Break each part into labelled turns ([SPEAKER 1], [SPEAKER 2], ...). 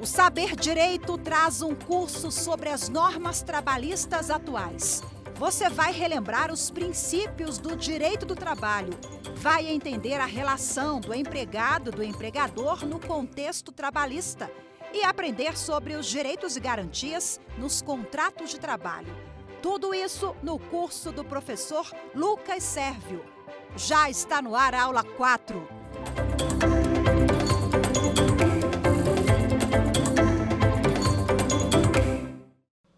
[SPEAKER 1] O Saber Direito traz um curso sobre as normas trabalhistas atuais. Você vai relembrar os princípios do direito do trabalho, vai entender a relação do empregado e do empregador no contexto trabalhista e aprender sobre os direitos e garantias nos contratos de trabalho. Tudo isso no curso do professor Lucas Sérvio. Já está no ar a aula 4.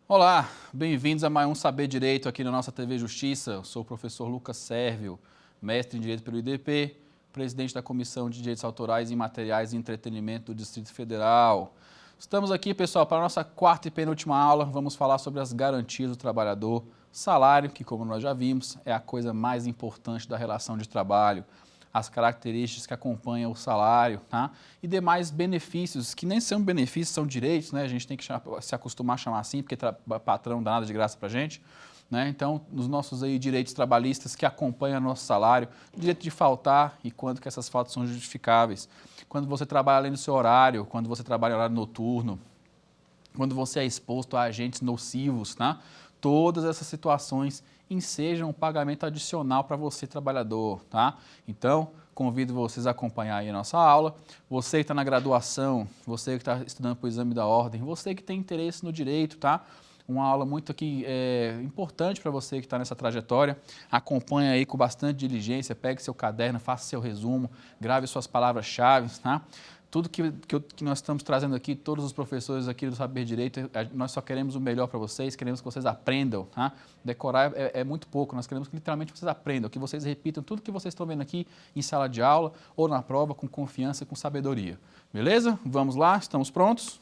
[SPEAKER 2] Olá, bem-vindos a mais um Saber Direito aqui na nossa TV Justiça. Eu sou o professor Lucas Sérvio, mestre em Direito pelo IDP, presidente da Comissão de Direitos Autorais e Materiais e Entretenimento do Distrito Federal. Estamos aqui, pessoal, para a nossa quarta e penúltima aula. Vamos falar sobre as garantias do trabalhador, salário, que, como nós já vimos, é a coisa mais importante da relação de trabalho, as características que acompanham o salário, tá? E demais benefícios, que nem são benefícios, são direitos, né? A gente tem que se acostumar a chamar assim, porque patrão não dá nada de graça para a gente, né? Então, nos nossos aí, direitos trabalhistas que acompanham nosso salário, direito de faltar e quando que essas faltas são justificáveis, quando você trabalha além do seu horário, quando você trabalha em horário noturno, quando você é exposto a agentes nocivos, tá? Todas essas situações ensejam um pagamento adicional para você, trabalhador, tá? Então, convido vocês a acompanhar aí a nossa aula. Você que está na graduação, você que está estudando para o exame da ordem, você que tem interesse no direito, tá? Uma aula muito aqui importante para você que está nessa trajetória. Acompanhe aí com bastante diligência, pegue seu caderno, faça seu resumo, grave suas palavras-chave, tá? Tudo que nós estamos trazendo aqui, todos os professores aqui do Saber Direito, nós só queremos o melhor para vocês, queremos que vocês aprendam, tá? Decorar é muito pouco, nós queremos que literalmente vocês aprendam, que vocês repitam tudo que vocês estão vendo aqui em sala de aula ou na prova com confiança, com sabedoria. Beleza? Vamos lá, estamos prontos?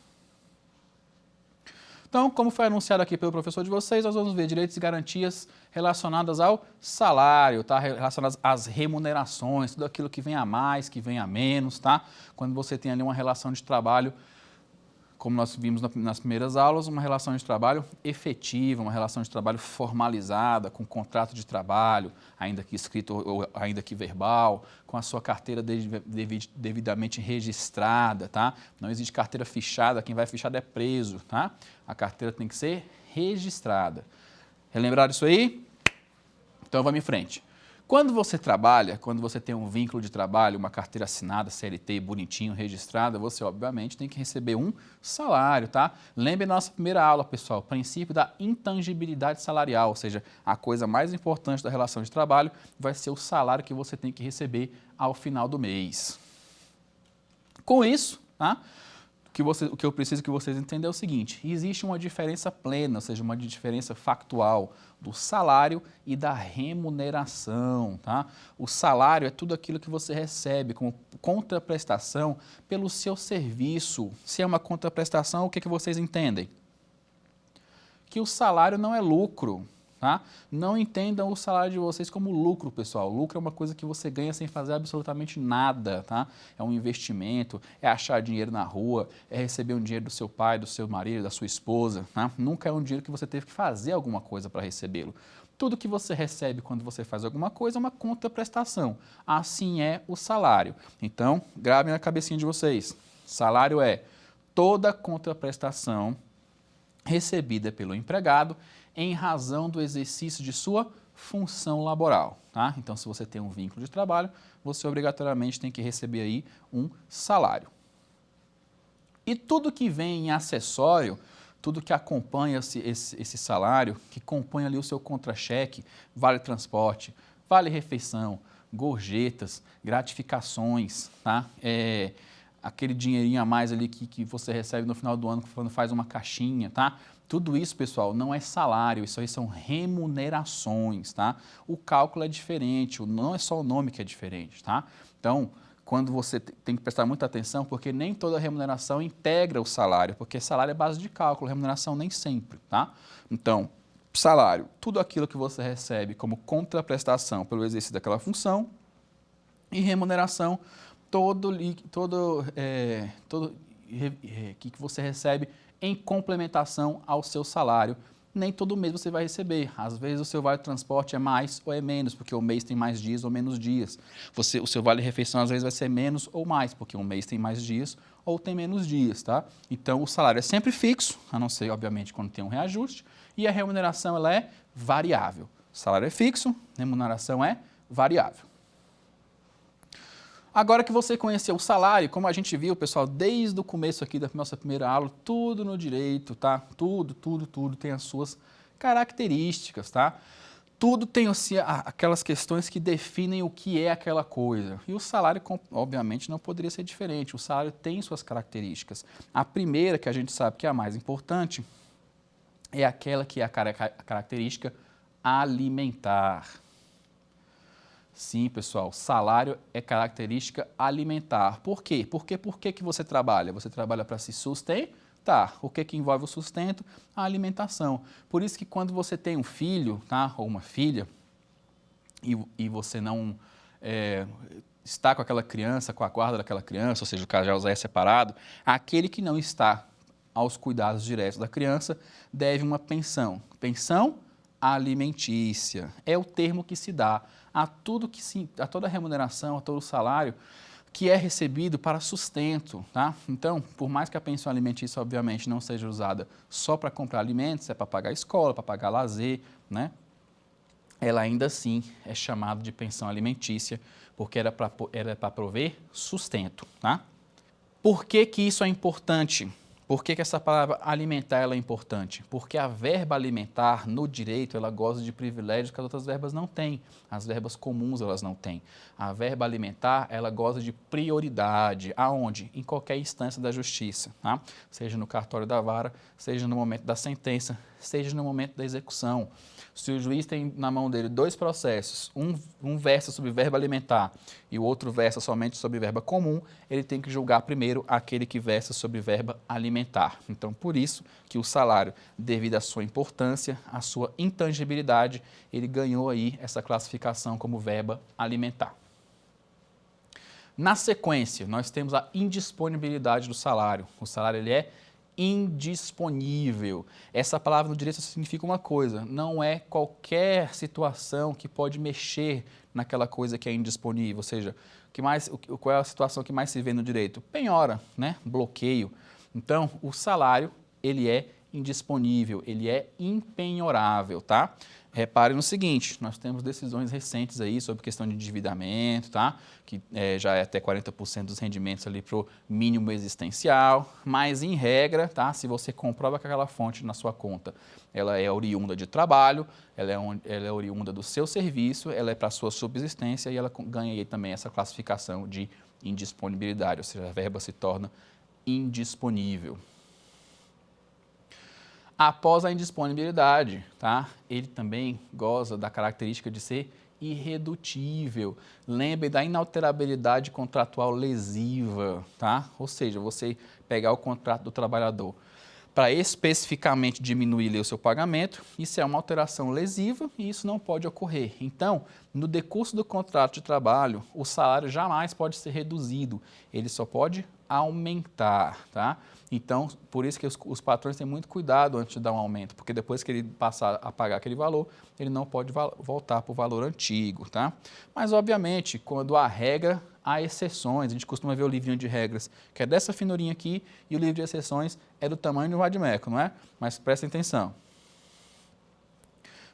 [SPEAKER 2] Então, como foi anunciado aqui pelo professor de vocês, nós vamos ver direitos e garantias relacionadas ao salário, tá? Relacionadas às remunerações, tudo aquilo que vem a mais, que vem a menos, tá? Quando você tem ali uma relação de trabalho, como nós vimos nas primeiras aulas, uma relação de trabalho efetiva, uma relação de trabalho formalizada, com contrato de trabalho, ainda que escrito ou ainda que verbal, com a sua carteira devidamente registrada, tá? Não existe carteira fichada, quem vai fichado é preso, tá? A carteira tem que ser registrada. Relembraram isso aí? Então vamos em frente. Quando você trabalha, quando você tem um vínculo de trabalho, uma carteira assinada, CLT, bonitinho, registrada, você obviamente tem que receber um salário, tá? Lembre da nossa primeira aula, pessoal, o princípio da intangibilidade salarial, ou seja, a coisa mais importante da relação de trabalho vai ser o salário que você tem que receber ao final do mês. Com isso, tá? O que eu preciso que vocês entendam é o seguinte: existe uma diferença plena, ou seja, uma diferença factual do salário e da remuneração, tá? O salário é tudo aquilo que você recebe como contraprestação pelo seu serviço. Se é uma contraprestação, o que vocês entendem? Que o salário não é lucro. Tá? Não entendam o salário de vocês como lucro, pessoal. Lucro é uma coisa que você ganha sem fazer absolutamente nada, tá? É um investimento, é achar dinheiro na rua, é receber um dinheiro do seu pai, do seu marido, da sua esposa, tá? Nunca é um dinheiro que você teve que fazer alguma coisa para recebê-lo. Tudo que você recebe quando você faz alguma coisa é uma contraprestação. Assim é o salário. Então, gravem na cabecinha de vocês. Salário é toda contraprestação recebida pelo empregado em razão do exercício de sua função laboral, tá? Então, se você tem um vínculo de trabalho, você obrigatoriamente tem que receber aí um salário. E tudo que vem em acessório, tudo que acompanha esse salário, que compõe ali o seu contra-cheque, vale transporte, vale refeição, gorjetas, gratificações, tá? Aquele dinheirinho a mais ali que você recebe no final do ano quando faz uma caixinha, tá? Tudo isso, pessoal, não é salário, isso aí são remunerações, tá? O cálculo é diferente, não é só o nome que é diferente, tá? Então, quando você tem que prestar muita atenção, porque nem toda remuneração integra o salário, porque salário é base de cálculo, remuneração nem sempre, tá? Então, salário, tudo aquilo que você recebe como contraprestação pelo exercício daquela função, e remuneração, que você recebe em complementação ao seu salário nem todo mês você vai receber. Às vezes o seu vale transporte é mais ou é menos, porque o mês tem mais dias ou menos dias. O seu vale refeição às vezes vai ser menos ou mais, porque um mês tem mais dias ou tem menos dias, tá? Então o salário é sempre fixo, a não ser, obviamente, quando tem um reajuste, e a remuneração ela é variável. O salário é fixo, remuneração é variável. Agora que você conheceu o salário, como a gente viu, pessoal, desde o começo aqui da nossa primeira aula, tudo no direito, tá? Tudo tem as suas características, tá? Tudo tem assim, aquelas questões que definem o que é aquela coisa. E o salário, obviamente, não poderia ser diferente. O salário tem suas características. A primeira, que a gente sabe que é a mais importante, é aquela que é a característica alimentar. Sim, pessoal, salário é característica alimentar. Por quê? Por que você trabalha? Você trabalha para se sustentar. O que envolve o sustento? A alimentação. Por isso que quando você tem um filho, tá, ou uma filha, e você não está com aquela criança, com a guarda daquela criança, ou seja, o casal já é separado, aquele que não está aos cuidados diretos da criança deve uma pensão. Pensão alimentícia. É o termo que se dá a toda a remuneração, a todo o salário que é recebido para sustento, tá? Então, por mais que a pensão alimentícia, obviamente, não seja usada só para comprar alimentos, é para pagar escola, para pagar lazer, né? Ela ainda assim é chamada de pensão alimentícia, porque era para prover sustento, tá? Por que isso é importante? Por que essa palavra alimentar ela é importante? Porque a verba alimentar, no direito, ela goza de privilégios que as outras verbas não têm. As verbas comuns, elas não têm. A verba alimentar, ela goza de prioridade. Aonde? Em qualquer instância da justiça, tá? Seja no cartório da vara, seja no momento da sentença, seja no momento da execução. Se o juiz tem na mão dele dois processos, um versa sobre verba alimentar e o outro versa somente sobre verba comum, ele tem que julgar primeiro aquele que versa sobre verba alimentar. Então, por isso que o salário, devido à sua importância, à sua intangibilidade, ele ganhou aí essa classificação como verba alimentar. Na sequência, nós temos a indisponibilidade do salário. O salário ele é indisponível. Essa palavra no direito significa uma coisa, não é qualquer situação que pode mexer naquela coisa que é indisponível, ou seja, qual é a situação que mais se vê no direito? Penhora, né? Bloqueio. Então, o salário, ele é indisponível, ele é impenhorável, tá? Repare no seguinte, nós temos decisões recentes aí sobre questão de endividamento, tá? Que já é até 40% dos rendimentos ali para o mínimo existencial, mas em regra, tá? Se você comprova que aquela fonte na sua conta, ela é oriunda de trabalho, ela é oriunda do seu serviço, ela é para a sua subsistência e ela ganha aí também essa classificação de indisponibilidade, ou seja, a verba se torna indisponível. Após a indisponibilidade, tá? Ele também goza da característica de ser irredutível. Lembre da inalterabilidade contratual lesiva, tá? Ou seja, você pegar o contrato do trabalhador para especificamente diminuir o seu pagamento, isso é uma alteração lesiva e isso não pode ocorrer. Então, no decurso do contrato de trabalho, o salário jamais pode ser reduzido, ele só pode aumentar, tá? Então, por isso que os patrões têm muito cuidado antes de dar um aumento, porque depois que ele passar a pagar aquele valor, ele não pode voltar para o valor antigo, tá? Mas, obviamente, quando há regra, há exceções. A gente costuma ver o livrinho de regras, que é dessa finurinha aqui, e o livro de exceções é do tamanho do vade-mecum, não é? Mas prestem atenção.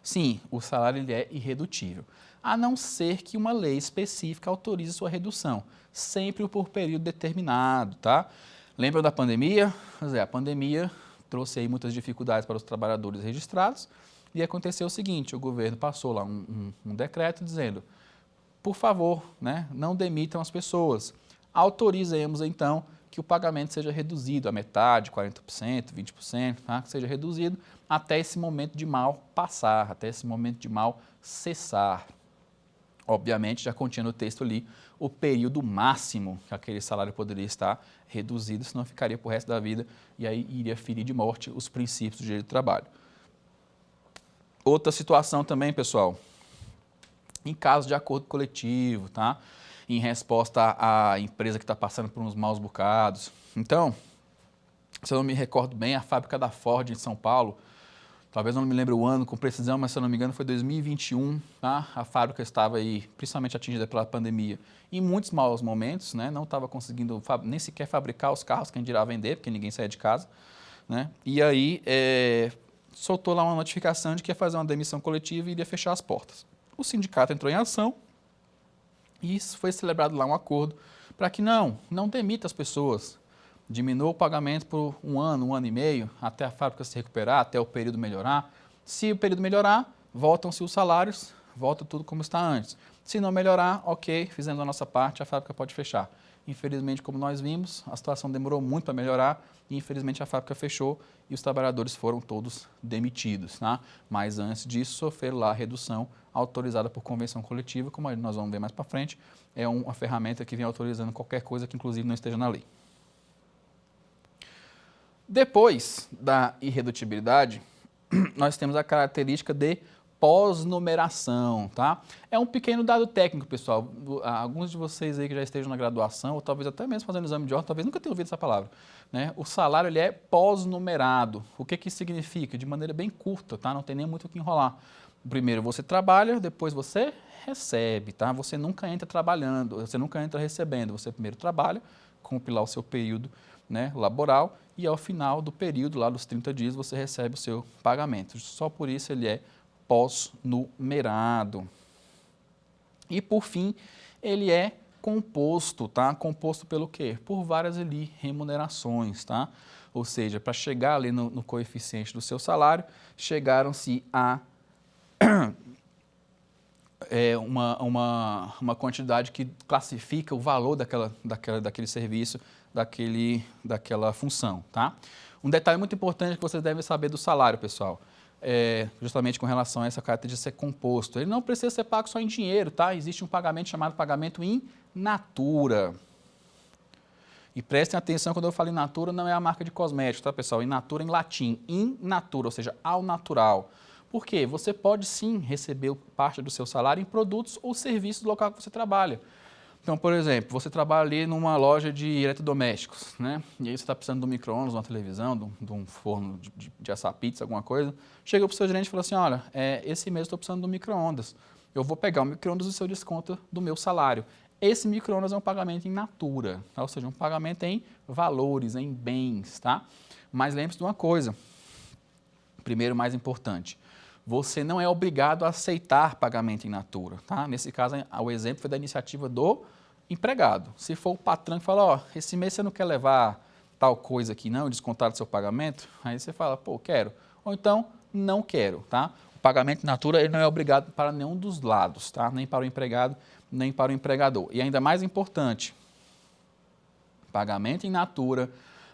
[SPEAKER 2] Sim, o salário ele é irredutível, a não ser que uma lei específica autorize sua redução, sempre por período determinado, tá? Lembram da pandemia? Pois é, a pandemia trouxe aí muitas dificuldades para os trabalhadores registrados e aconteceu o seguinte, o governo passou lá um decreto dizendo, por favor, né, não demitam as pessoas, autorizemos então que o pagamento seja reduzido a metade, 40%, 20%, tá? Que seja reduzido até esse momento de mal passar, até esse momento de mal cessar. Obviamente, já continha no texto ali o período máximo que aquele salário poderia estar reduzido, senão ficaria para o resto da vida e aí iria ferir de morte os princípios do direito do trabalho. Outra situação também, pessoal, em caso de acordo coletivo, tá? Em resposta à empresa que está passando por uns maus bocados. Então, se eu não me recordo bem, a fábrica da Ford em São Paulo talvez não me lembre o ano com precisão, mas se eu não me engano foi 2021, tá? A fábrica estava aí, principalmente atingida pela pandemia, em muitos maus momentos, né? Não estava conseguindo nem sequer fabricar os carros, quem dirá vender, porque ninguém saía de casa, né? E aí soltou lá uma notificação de que ia fazer uma demissão coletiva e iria fechar as portas. O sindicato entrou em ação e foi celebrado lá um acordo para que não demita as pessoas, diminua o pagamento por um ano e meio, até a fábrica se recuperar, até o período melhorar. Se o período melhorar, voltam-se os salários, volta tudo como está antes. Se não melhorar, ok, fizemos a nossa parte, a fábrica pode fechar. Infelizmente, como nós vimos, a situação demorou muito para melhorar e infelizmente a fábrica fechou e os trabalhadores foram todos demitidos, tá? Mas antes disso, sofreram lá a redução autorizada por convenção coletiva, como nós vamos ver mais para frente, é uma ferramenta que vem autorizando qualquer coisa que inclusive não esteja na lei. Depois da irredutibilidade, nós temos a característica de pós-numeração, tá? É um pequeno dado técnico, pessoal. Alguns de vocês aí que já estejam na graduação, ou talvez até mesmo fazendo exame de ordem, talvez nunca tenham ouvido essa palavra, né? O salário, ele é pós-numerado. O que que isso significa? De maneira bem curta, tá? Não tem nem muito o que enrolar. Primeiro você trabalha, depois você recebe, tá? Você nunca entra trabalhando, você nunca entra recebendo. Você primeiro trabalha, compilar o seu período, né, laboral, e ao final do período, lá dos 30 dias, você recebe o seu pagamento. Só por isso ele é pós-numerado. E por fim, ele é composto, tá? Composto pelo quê? Por várias ali remunerações, tá? Ou seja, para chegar ali no coeficiente do seu salário, chegaram-se a uma quantidade que classifica o valor daquele serviço, daquela função, tá? Um detalhe muito importante que vocês devem saber do salário, pessoal, justamente com relação a essa característica de ser composto. Ele não precisa ser pago só em dinheiro, tá? Existe um pagamento chamado pagamento in natura. E prestem atenção, quando eu falo in natura, não é a marca de cosméticos, tá, pessoal? In natura em latim, in natura, ou seja, ao natural. Por quê? Você pode sim receber parte do seu salário em produtos ou serviços do local que você trabalha. Então, por exemplo, você trabalha ali numa loja de eletrodomésticos, né? E aí você está precisando de um micro-ondas, uma televisão, de um forno de assar pizza, alguma coisa. Chega para o seu gerente e fala assim, olha, esse mês eu estou precisando de um micro-ondas. Eu vou pegar o micro-ondas e o seu desconto do meu salário. Esse micro-ondas é um pagamento em natura, tá? Ou seja, um pagamento em valores, em bens, tá? Mas lembre-se de uma coisa, primeiro, mais importante, você não é obrigado a aceitar pagamento in natura, tá? Nesse caso, o exemplo foi da iniciativa do empregado. Se for o patrão que fala, ó, esse mês você não quer levar tal coisa aqui não, descontar do seu pagamento, aí você fala, pô, quero. Ou então, não quero, tá? O pagamento in natura, ele não é obrigado para nenhum dos lados, tá? Nem para o empregado, nem para o empregador. E ainda mais importante, pagamento in natura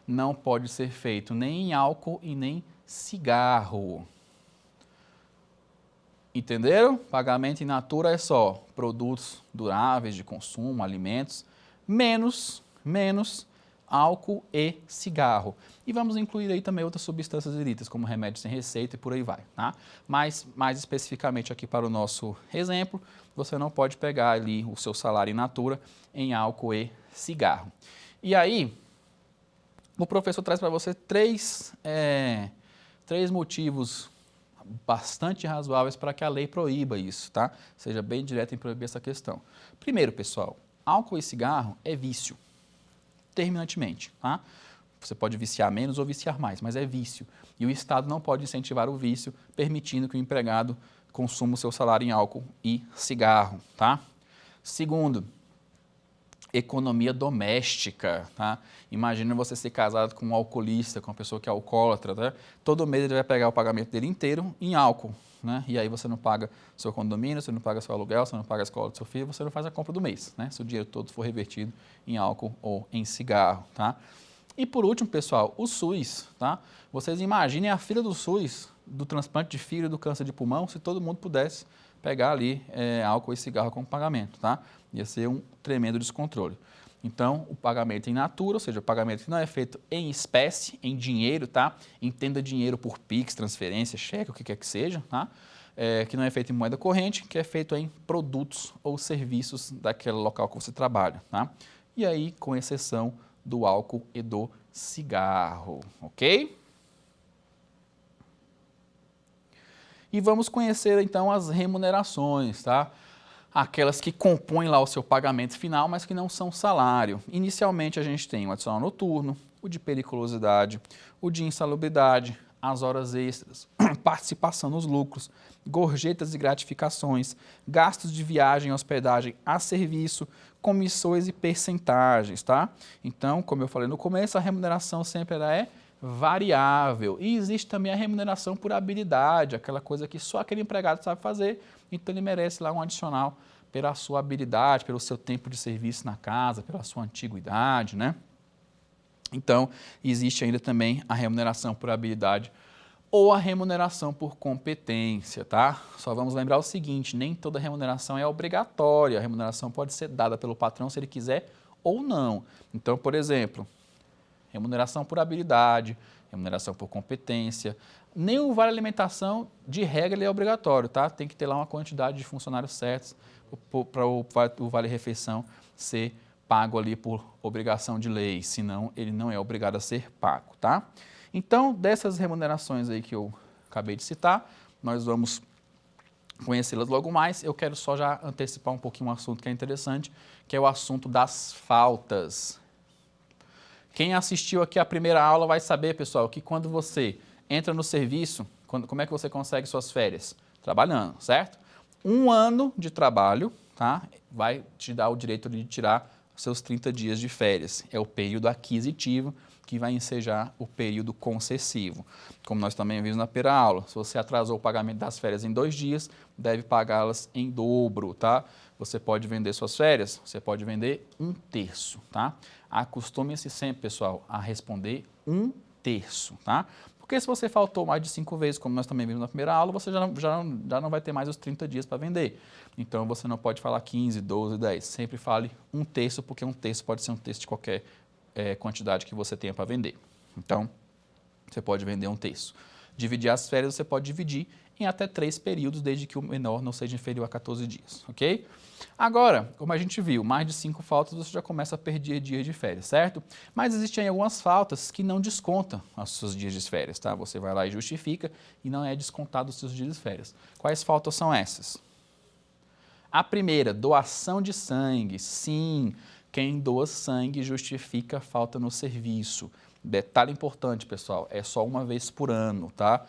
[SPEAKER 2] não pode ser feito nem em álcool e nem cigarro. Entenderam? Pagamento in natura é só produtos duráveis de consumo, alimentos, menos álcool e cigarro. E vamos incluir aí também outras substâncias ilícitas, como remédios sem receita e por aí vai, tá? Mas, mais especificamente aqui para o nosso exemplo, você não pode pegar ali o seu salário in natura em álcool e cigarro. E aí, o professor traz para você três motivos bastante razoáveis para que a lei proíba isso, tá? Seja bem direto em proibir essa questão. Primeiro, pessoal, álcool e cigarro é vício, terminantemente, tá? Você pode viciar menos ou viciar mais, mas é vício. E o Estado não pode incentivar o vício, permitindo que o empregado consuma o seu salário em álcool e cigarro, tá? Segundo, economia doméstica, tá? Imagina você ser casado com um alcoolista, com uma pessoa que é alcoólatra, tá? Todo mês ele vai pegar o pagamento dele inteiro em álcool, né? E aí você não paga seu condomínio, você não paga seu aluguel, você não paga a escola do seu filho, você não faz a compra do mês, né? Se o dinheiro todo for revertido em álcool ou em cigarro, tá? E por último, pessoal, o SUS, tá? Vocês imaginem a fila do SUS, do transplante de fígado e do câncer de pulmão, se todo mundo pudesse pegar ali álcool e cigarro como pagamento, tá? Ia ser um tremendo descontrole. Então, o pagamento in natura, ou seja, o pagamento que não é feito em espécie, em dinheiro, tá? Entenda dinheiro por Pix, transferência, cheque, o que quer que seja, tá? Que não é feito em moeda corrente, que é feito em produtos ou serviços daquele local que você trabalha, tá? E aí, com exceção do álcool e do cigarro, ok? E vamos conhecer, então, as remunerações, tá? Aquelas que compõem lá o seu pagamento final, mas que não são salário. Inicialmente, a gente tem o adicional noturno, o de periculosidade, o de insalubridade, as horas extras, participação nos lucros, gorjetas e gratificações, gastos de viagem e hospedagem a serviço, comissões e percentagens, tá? Então, como eu falei no começo, a remuneração sempre ela é variável. E existe também a remuneração por habilidade, aquela coisa que só aquele empregado sabe fazer, então ele merece lá um adicional pela sua habilidade, pelo seu tempo de serviço na casa, pela sua antiguidade, né? Então, existe ainda também a remuneração por habilidade ou a remuneração por competência, tá? Só vamos lembrar o seguinte, nem toda remuneração é obrigatória, a remuneração pode ser dada pelo patrão se ele quiser ou não. Então, por exemplo, remuneração por habilidade, remuneração por competência, nem o vale alimentação, de regra, ele é obrigatório, tá? Tem que ter lá uma quantidade de funcionários certos para o vale refeição ser pago ali por obrigação de lei, senão ele não é obrigado a ser pago, tá? Então, dessas remunerações aí que eu acabei de citar, nós vamos conhecê-las logo mais. Eu quero só já antecipar um pouquinho um assunto que é interessante, que é o assunto das faltas. Quem assistiu aqui a primeira aula vai saber, pessoal, que quando você entra no serviço, como é que você consegue suas férias? Trabalhando, certo? 1 ano de trabalho, tá? Vai te dar o direito de tirar seus 30 dias de férias. É o período aquisitivo que vai ensejar o período concessivo. Como nós também vimos na primeira aula, se você atrasou o pagamento das férias em 2 dias, deve pagá-las em dobro, tá? Você pode vender suas férias, você pode vender 1/3, tá? Acostume-se sempre, pessoal, a responder 1/3, tá? Porque se você faltou mais de 5 vezes, como nós também vimos na primeira aula, você já não vai ter mais os 30 dias para vender. Então, você não pode falar 15, 12, 10. Sempre fale 1/3, porque 1/3 pode ser 1/3 de qualquer quantidade que você tenha para vender. Então, você pode vender 1/3. Dividir as férias, você pode dividir em até 3 períodos, desde que o menor não seja inferior a 14 dias, ok? Agora, como a gente viu, mais de 5 faltas você já começa a perder dias de férias, certo? Mas existem algumas faltas que não descontam os seus dias de férias, tá? Você vai lá e justifica e não é descontado os seus dias de férias. Quais faltas são essas? A primeira, doação de sangue. Sim, quem doa sangue justifica a falta no serviço. Detalhe importante, pessoal, é só 1 vez por ano, tá?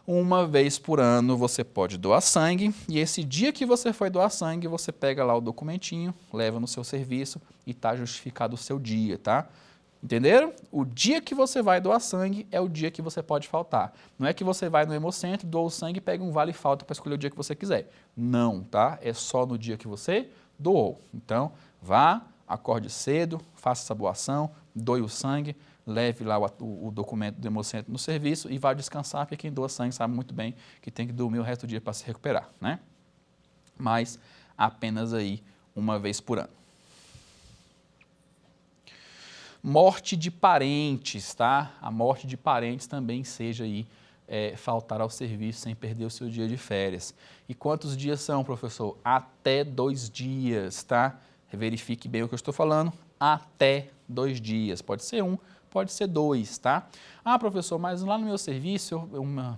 [SPEAKER 2] 1 vez por ano você pode doar sangue e esse dia que você foi doar sangue, você pega lá o documentinho, leva no seu serviço e está justificado o seu dia, tá? Entenderam? O dia que você vai doar sangue é o dia que você pode faltar. Não é que você vai no Hemocentro, doa o sangue e pega um vale falta para escolher o dia que você quiser. Não, tá? É só no dia que você doou. Então, vá, acorde cedo, faça essa doação, doe o sangue, leve lá o documento do Hemocentro no serviço e vá descansar, porque quem doa sangue sabe muito bem que tem que dormir o resto do dia para se recuperar, né? Mas apenas aí 1 vez por ano. Morte de parentes, tá? A morte de parentes também seja aí faltar ao serviço sem perder o seu dia de férias. E quantos dias são, professor? Até 2 dias, tá? Verifique bem o que eu estou falando. Até 2 dias. Pode ser 1, pode ser 2, tá? Ah, professor, mas lá no meu serviço,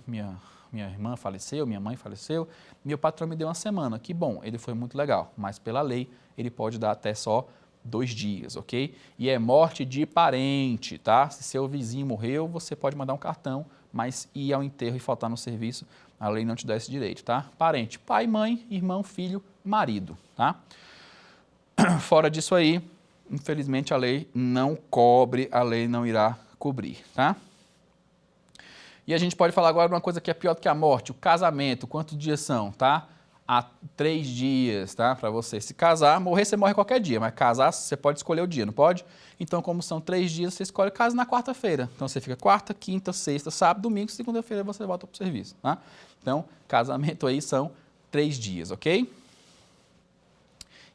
[SPEAKER 2] minha irmã faleceu, minha mãe faleceu, meu patrão me deu 1 semana. Que bom, ele foi muito legal, mas pela lei ele pode dar até só 2 dias, ok? E é morte de parente, tá? Se seu vizinho morreu, você pode mandar um cartão, mas ir ao enterro e faltar no serviço, a lei não te dá esse direito, tá? Parente, pai, mãe, irmão, filho, marido, tá? Fora disso aí, infelizmente a lei não cobre, a lei não irá cobrir, tá? E a gente pode falar agora de uma coisa que é pior do que a morte, o casamento. Quantos dias são, tá? Há 3 dias, tá? Para você se casar, morrer você morre qualquer dia, mas casar você pode escolher o dia, não pode? Então, como são 3 dias, você escolhe casa na quarta-feira. Então, você fica quarta, quinta, sexta, sábado, domingo, segunda-feira você volta para o serviço, tá? Então, casamento aí são 3 dias, ok?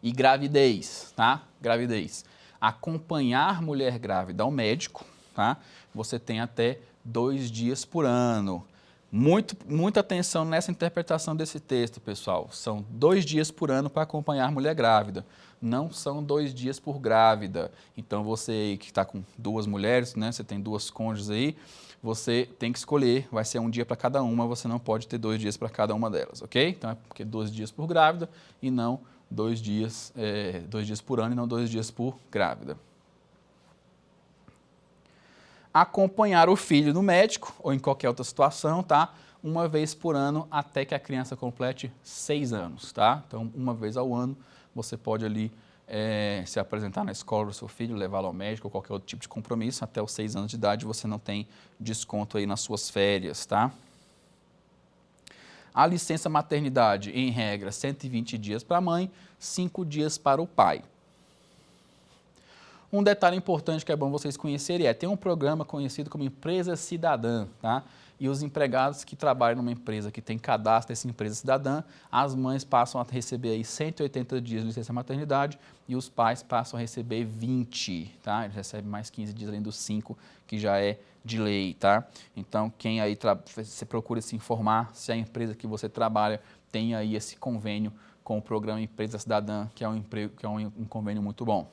[SPEAKER 2] E gravidez, tá? Gravidez. Acompanhar mulher grávida ao médico, tá? Você tem até 2 dias por ano. Muita atenção nessa interpretação desse texto, pessoal. São 2 dias por ano para acompanhar mulher grávida. Não são 2 dias por grávida. Então, você aí que está com 2 mulheres, né? Você tem 2 cônjuges aí, você tem que escolher, vai ser 1 dia para cada uma, você não pode ter 2 dias para cada uma delas, ok? Então, é porque 2 dias por grávida e não 2 dias por ano e não 2 dias por grávida. Acompanhar o filho no médico ou em qualquer outra situação, tá? 1 vez por ano até que a criança complete 6 anos, tá? Então, 1 vez ao ano, você pode ali se apresentar na escola do seu filho, levá-lo ao médico ou qualquer outro tipo de compromisso. Até os 6 anos de idade você não tem desconto aí nas suas férias, tá? A licença maternidade, em regra, 120 dias para a mãe, 5 dias para o pai. Um detalhe importante que é bom vocês conhecerem tem um programa conhecido como Empresa Cidadã, tá? E os empregados que trabalham numa empresa que tem cadastro dessa empresa cidadã, as mães passam a receber aí 180 dias de licença maternidade e os pais passam a receber 20, tá? Eles recebem mais 15 dias além dos 5, que já é de lei, tá? Então, quem aí você procura se informar se a empresa que você trabalha tem aí esse convênio com o programa Empresa Cidadã, que é um convênio muito bom.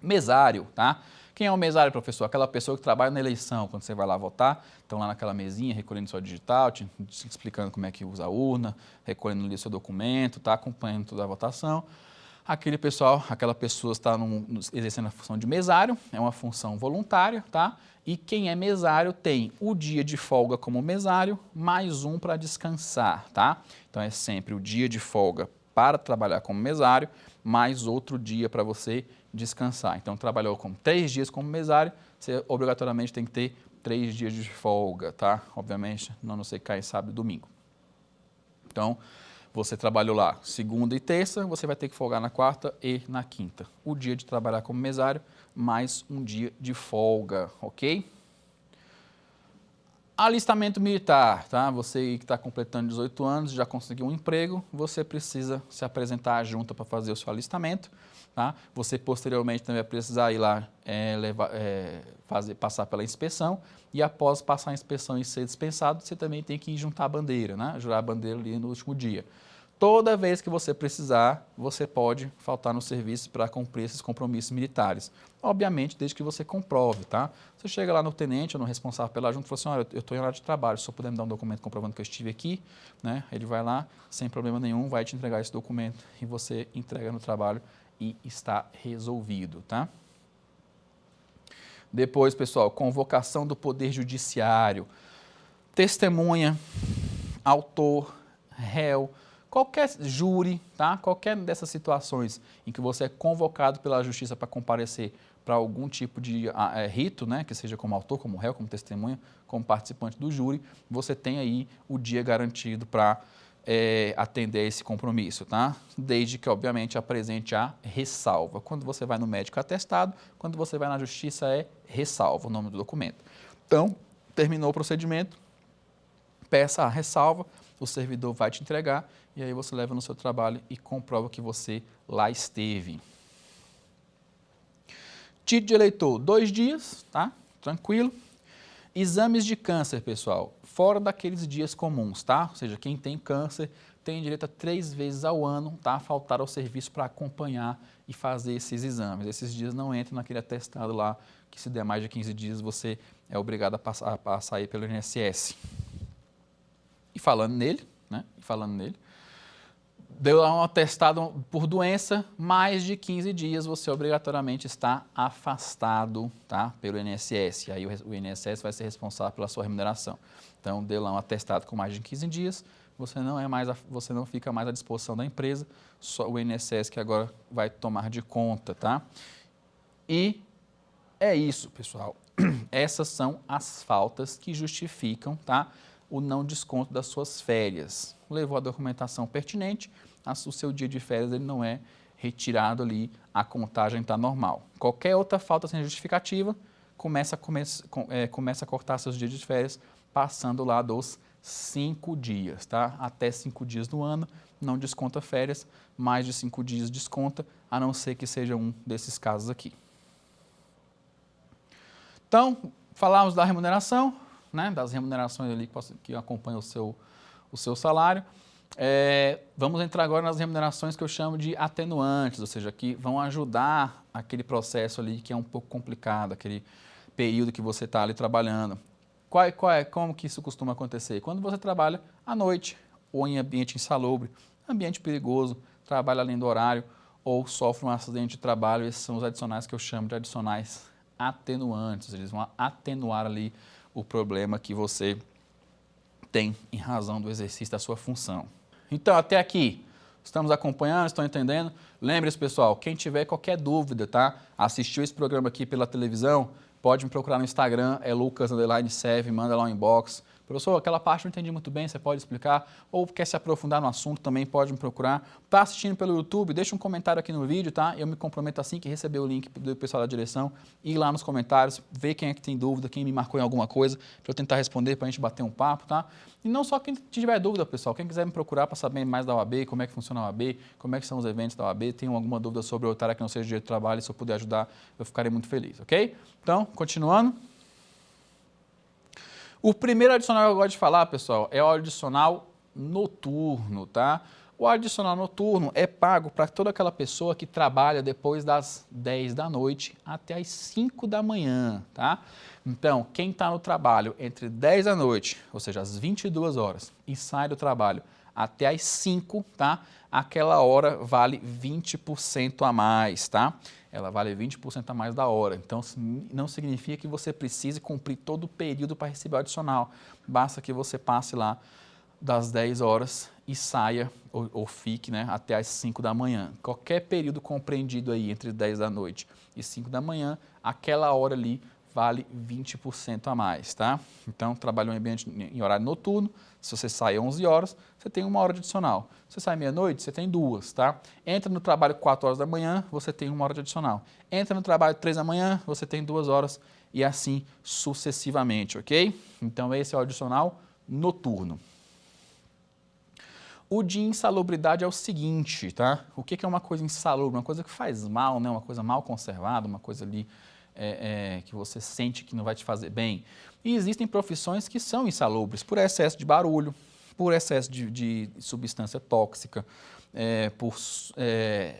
[SPEAKER 2] Mesário, tá? Quem é o mesário, professor? Aquela pessoa que trabalha na eleição, quando você vai lá votar, estão lá naquela mesinha, recolhendo sua digital, te explicando como é que usa a urna, recolhendo ali seu documento, tá? Acompanhando toda a votação. Aquele pessoal, aquela pessoa está exercendo a função de mesário, é uma função voluntária, tá? E quem é mesário tem o dia de folga como mesário, mais 1 para descansar, tá? Então é sempre o dia de folga para trabalhar como mesário, mais outro dia para você descansar. Então, trabalhou com 3 dias como mesário, você obrigatoriamente tem que ter 3 dias de folga, tá? Obviamente, não sei cair sábado e domingo. Então, você trabalhou lá segunda e terça, você vai ter que folgar na quarta e na quinta. O dia de trabalhar como mesário, mais 1 dia de folga, ok? Alistamento militar, tá? Você que está completando 18 anos, já conseguiu um emprego, você precisa se apresentar à junta para fazer o seu alistamento, tá? Você posteriormente também vai precisar ir lá passar pela inspeção e após passar a inspeção e ser dispensado, você também tem que ir juntar a bandeira, né? Jurar a bandeira ali no último dia. Toda vez que você precisar, você pode faltar no serviço para cumprir esses compromissos militares. Obviamente, desde que você comprove, tá? Você chega lá no tenente ou no responsável pela junta e fala assim, olha, eu estou em horário de trabalho, se eu puder me dar um documento comprovando que eu estive aqui, né? Ele vai lá, sem problema nenhum, vai te entregar esse documento e você entrega no trabalho e está resolvido, tá? Depois, pessoal, convocação do Poder Judiciário, testemunha, autor, réu, qualquer júri, tá? Qualquer dessas situações em que você é convocado pela justiça para comparecer para algum tipo de rito, né? Que seja como autor, como réu, como testemunha, como participante do júri, você tem aí o dia garantido para atender a esse compromisso, tá? Desde que, obviamente, apresente a ressalva. Quando você vai no médico atestado, quando você vai na justiça é ressalva, o nome do documento. Então, terminou o procedimento, peça a ressalva, o servidor vai te entregar e aí você leva no seu trabalho e comprova que você lá esteve. Título de eleitor, 2 dias, tá? Tranquilo. Exames de câncer, pessoal, fora daqueles dias comuns, tá? Ou seja, quem tem câncer tem direito a 3 vezes ao ano, tá? Faltar ao serviço para acompanhar e fazer esses exames. Esses dias não entram naquele atestado lá, que se der mais de 15 dias você é obrigado a sair pelo INSS. E falando nele, né? Deu lá um atestado por doença, mais de 15 dias você obrigatoriamente está afastado, tá? Pelo INSS. Aí o INSS vai ser responsável pela sua remuneração. Então, deu lá um atestado com mais de 15 dias, você não fica mais à disposição da empresa, só o INSS que agora vai tomar de conta, tá? E é isso, pessoal. Essas são as faltas que justificam, tá? O não desconto das suas férias. Levou a documentação pertinente, o seu dia de férias ele não é retirado ali, a contagem está normal. Qualquer outra falta sem justificativa, começa a cortar seus dias de férias, passando lá dos 5 dias, tá? Até 5 dias no ano, não desconta férias, mais de 5 dias desconta, a não ser que seja um desses casos aqui. Então, falamos da remuneração, né, das remunerações ali que acompanham o seu salário. Vamos entrar agora nas remunerações que eu chamo de atenuantes, ou seja, que vão ajudar aquele processo ali que é um pouco complicado, aquele período que você está ali trabalhando. Como que isso costuma acontecer? Quando você trabalha à noite, ou em ambiente insalubre, ambiente perigoso, trabalha além do horário, ou sofre um acidente de trabalho, esses são os adicionais que eu chamo de adicionais atenuantes, eles vão atenuar ali o problema que você tem em razão do exercício da sua função. Então, até aqui, estamos acompanhando, estão entendendo? Lembre-se, pessoal, quem tiver qualquer dúvida, tá? Assistiu esse programa aqui pela televisão, pode me procurar no Instagram, é Lucas_Serve, manda lá um inbox. Professor, aquela parte eu não entendi muito bem, você pode explicar? Ou quer se aprofundar no assunto, também pode me procurar. Está assistindo pelo YouTube, deixa um comentário aqui no vídeo, tá? Eu me comprometo assim que receber o link do pessoal da direção, ir lá nos comentários, ver quem é que tem dúvida, quem me marcou em alguma coisa, para eu tentar responder, para a gente bater um papo, tá? E não só quem tiver dúvida, pessoal, quem quiser me procurar para saber mais da OAB, como é que funciona a OAB, como é que são os eventos da OAB, tem alguma dúvida sobre o área que não seja direito de trabalho, se eu puder ajudar, eu ficarei muito feliz, ok? Então, continuando. O primeiro adicional que eu gosto de falar, pessoal, é o adicional noturno, tá? O adicional noturno é pago para toda aquela pessoa que trabalha depois das 10 da noite até as 5 da manhã, tá? Então, quem está no trabalho entre 10 da noite, ou seja, às 22 horas, e sai do trabalho até as 5, tá? Aquela hora vale 20% a mais, tá? Ela vale 20% a mais da hora. Então, não significa que você precise cumprir todo o período para receber o adicional. Basta que você passe lá das 10 horas e saia ou fique, né, até as 5 da manhã. Qualquer período compreendido aí entre 10 da noite e 5 da manhã, aquela hora ali vale 20% a mais, tá? Então, trabalha em ambiente em horário noturno, se você sai 11 horas, você tem 1 hora de adicional. Se você sai meia-noite, você tem 2, tá? Entra no trabalho 4 horas da manhã, você tem 1 hora de adicional. Entra no trabalho 3 da manhã, você tem 2 horas e assim sucessivamente, ok? Então, esse é o adicional noturno. O de insalubridade é o seguinte, tá? O que é uma coisa insalubre? Uma coisa que faz mal, né? Uma coisa mal conservada, uma coisa ali que você sente que não vai te fazer bem. E existem profissões que são insalubres por excesso de barulho, por excesso de substância tóxica, por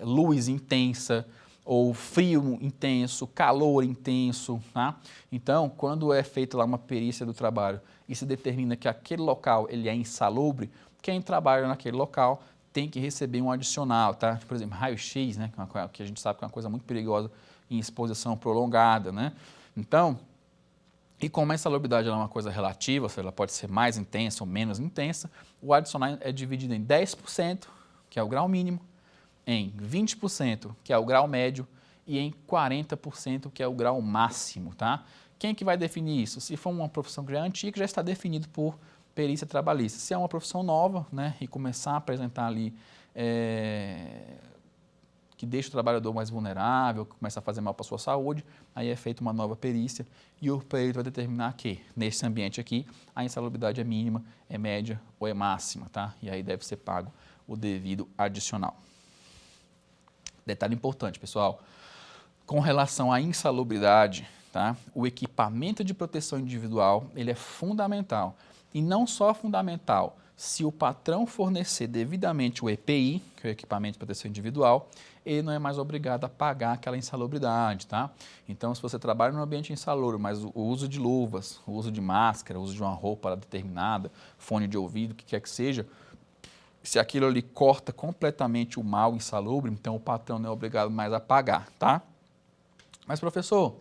[SPEAKER 2] luz intensa, ou frio intenso, calor intenso, tá? Então, quando é feita lá uma perícia do trabalho e se determina que aquele local ele é insalubre, quem trabalha naquele local tem que receber um adicional, tá? Por exemplo, raio-x, né? Que a gente sabe que é uma coisa muito perigosa em exposição prolongada, né? Então, e como a insalubridade é uma coisa relativa, ou seja, ela pode ser mais intensa ou menos intensa, o adicional é dividido em 10%, que é o grau mínimo, em 20%, que é o grau médio, e em 40%, que é o grau máximo, tá? Quem que vai definir isso? Se for uma profissão que já é antiga, já está definido por perícia trabalhista. Se é uma profissão nova, né, e começar a apresentar ali que deixa o trabalhador mais vulnerável, que começa a fazer mal para a sua saúde, aí é feita uma nova perícia e o perito vai determinar que, nesse ambiente aqui, a insalubridade é mínima, é média ou é máxima, tá? E aí deve ser pago o devido adicional. Detalhe importante, pessoal, com relação à insalubridade, tá? O equipamento de proteção individual, ele é fundamental. E não só fundamental, se o patrão fornecer devidamente o EPI, que é o equipamento de proteção individual, ele não é mais obrigado a pagar aquela insalubridade, tá? Então, se você trabalha num ambiente insalubre, mas o uso de luvas, o uso de máscara, o uso de uma roupa determinada, fone de ouvido, o que quer que seja, se aquilo ali corta completamente o mal insalubre, então o patrão não é obrigado mais a pagar, tá? Mas, professor,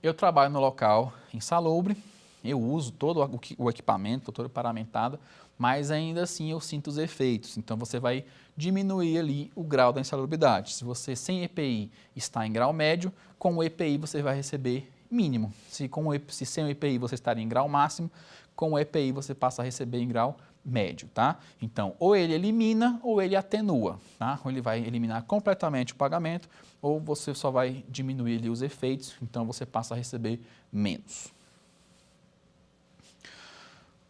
[SPEAKER 2] eu trabalho no local insalubre, eu uso todo o equipamento, todo paramentado, mas ainda assim eu sinto os efeitos. Então, você vai diminuir ali o grau da insalubridade. Se você sem EPI está em grau médio, com o EPI você vai receber mínimo. Se sem o EPI você estaria em grau máximo, com o EPI você passa a receber em grau médio, tá? Então, ou ele elimina ou ele atenua, tá? Ou ele vai eliminar completamente o pagamento, ou você só vai diminuir ali os efeitos, então você passa a receber menos.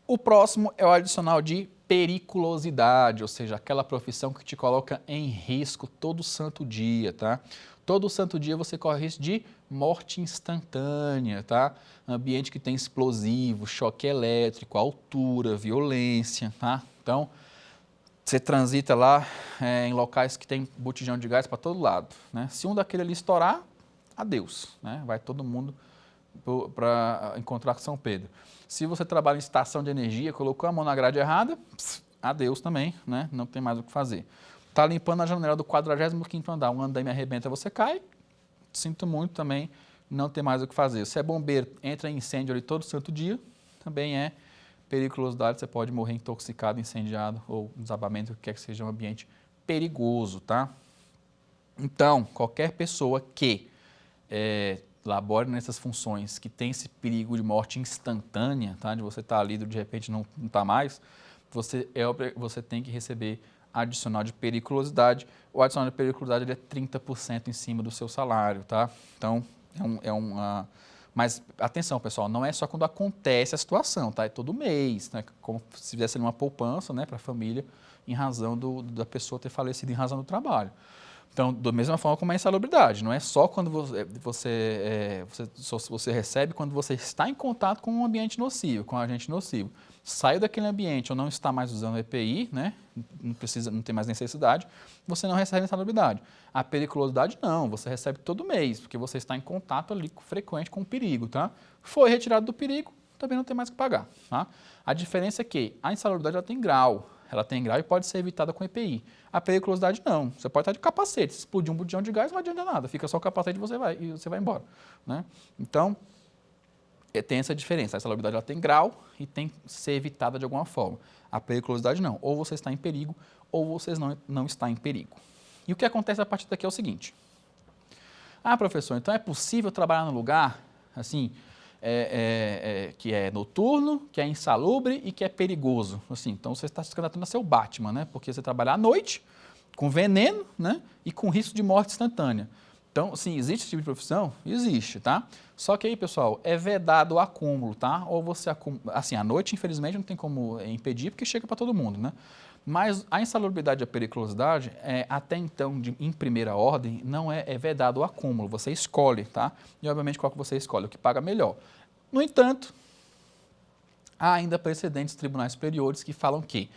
[SPEAKER 2] O próximo é o adicional de periculosidade, ou seja, aquela profissão que te coloca em risco todo santo dia, tá? Todo santo dia você corre risco de morte instantânea, tá? Ambiente que tem explosivo, choque elétrico, altura, violência, tá? Então, você transita lá em locais que tem botijão de gás para todo lado, né? Se um daquele ali estourar, adeus, né? Vai todo mundo para encontrar com São Pedro. Se você trabalha em estação de energia, colocou a mão na grade errada, adeus também, né? Não tem mais o que fazer. Está limpando a janela do 45º andar, um andaime arrebenta, você cai, sinto muito também, não tem mais o que fazer. Se é bombeiro, entra em incêndio ali todo santo dia, também é periculosidade, você pode morrer intoxicado, incendiado ou desabamento, o que quer que seja um ambiente perigoso, tá? Então, qualquer pessoa que labore nessas funções, que tem esse perigo de morte instantânea, tá? De você estar ali, de repente não está mais, você tem que receber adicional de periculosidade. O adicional de periculosidade ele é 30% em cima do seu salário, tá? Então, mas atenção, pessoal, não é só quando acontece a situação, tá? É todo mês, né? Como se fizesse uma poupança, né, para a família, em razão da pessoa ter falecido em razão do trabalho. Então, da mesma forma como a insalubridade, não é só quando você recebe, quando você está em contato com um ambiente nocivo, com um agente nocivo. Saiu daquele ambiente ou não está mais usando o EPI, né? Não tem mais necessidade, você não recebe insalubridade. A periculosidade não, você recebe todo mês, porque você está em contato ali frequente com o perigo, tá? Foi retirado do perigo, também não tem mais que pagar, tá? A diferença é que a insalubridade ela tem grau e pode ser evitada com EPI. A periculosidade não, você pode estar de capacete, se explodir um botijão de gás não adianta nada, fica só o capacete e você vai embora, né? Então, tem essa diferença, a insalubridade ela tem grau e tem que ser evitada de alguma forma. A periculosidade não, ou você está em perigo ou você não está em perigo. E o que acontece a partir daqui é o seguinte: ah, professor, então é possível trabalhar num lugar assim, que é noturno, que é insalubre e que é perigoso? Assim, então você está se candidatando a ser o Batman, né? Porque você trabalha à noite, com veneno, né? E com risco de morte instantânea. Então, sim, existe esse tipo de profissão? Existe, tá? Só que aí, pessoal, é vedado o acúmulo, tá? Ou você acumula, assim, à noite, infelizmente, não tem como impedir, porque chega para todo mundo, né? Mas a insalubridade e a periculosidade, até então, em primeira ordem, não é vedado o acúmulo, você escolhe, tá? E, obviamente, qual que você escolhe? O que paga melhor. No entanto, há ainda precedentes de tribunais superiores que falam que,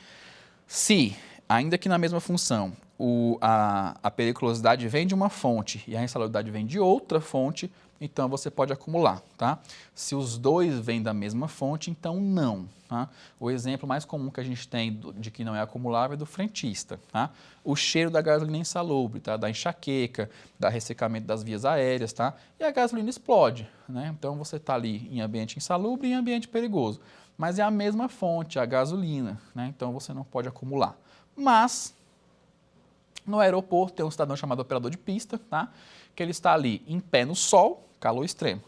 [SPEAKER 2] se, ainda que na mesma função, a periculosidade vem de uma fonte e a insalubridade vem de outra fonte, então você pode acumular, tá? Se os dois vêm da mesma fonte, então não, tá? O exemplo mais comum que a gente tem de que não é acumulável é do frentista, tá? O cheiro da gasolina insalubre, tá? Da enxaqueca, da ressecamento das vias aéreas, tá? E a gasolina explode, né? Então você está ali em ambiente insalubre e em ambiente perigoso. Mas é a mesma fonte, a gasolina, né? Então você não pode acumular. Mas no aeroporto tem um cidadão chamado operador de pista, tá? Que ele está ali em pé no sol, calor extremo.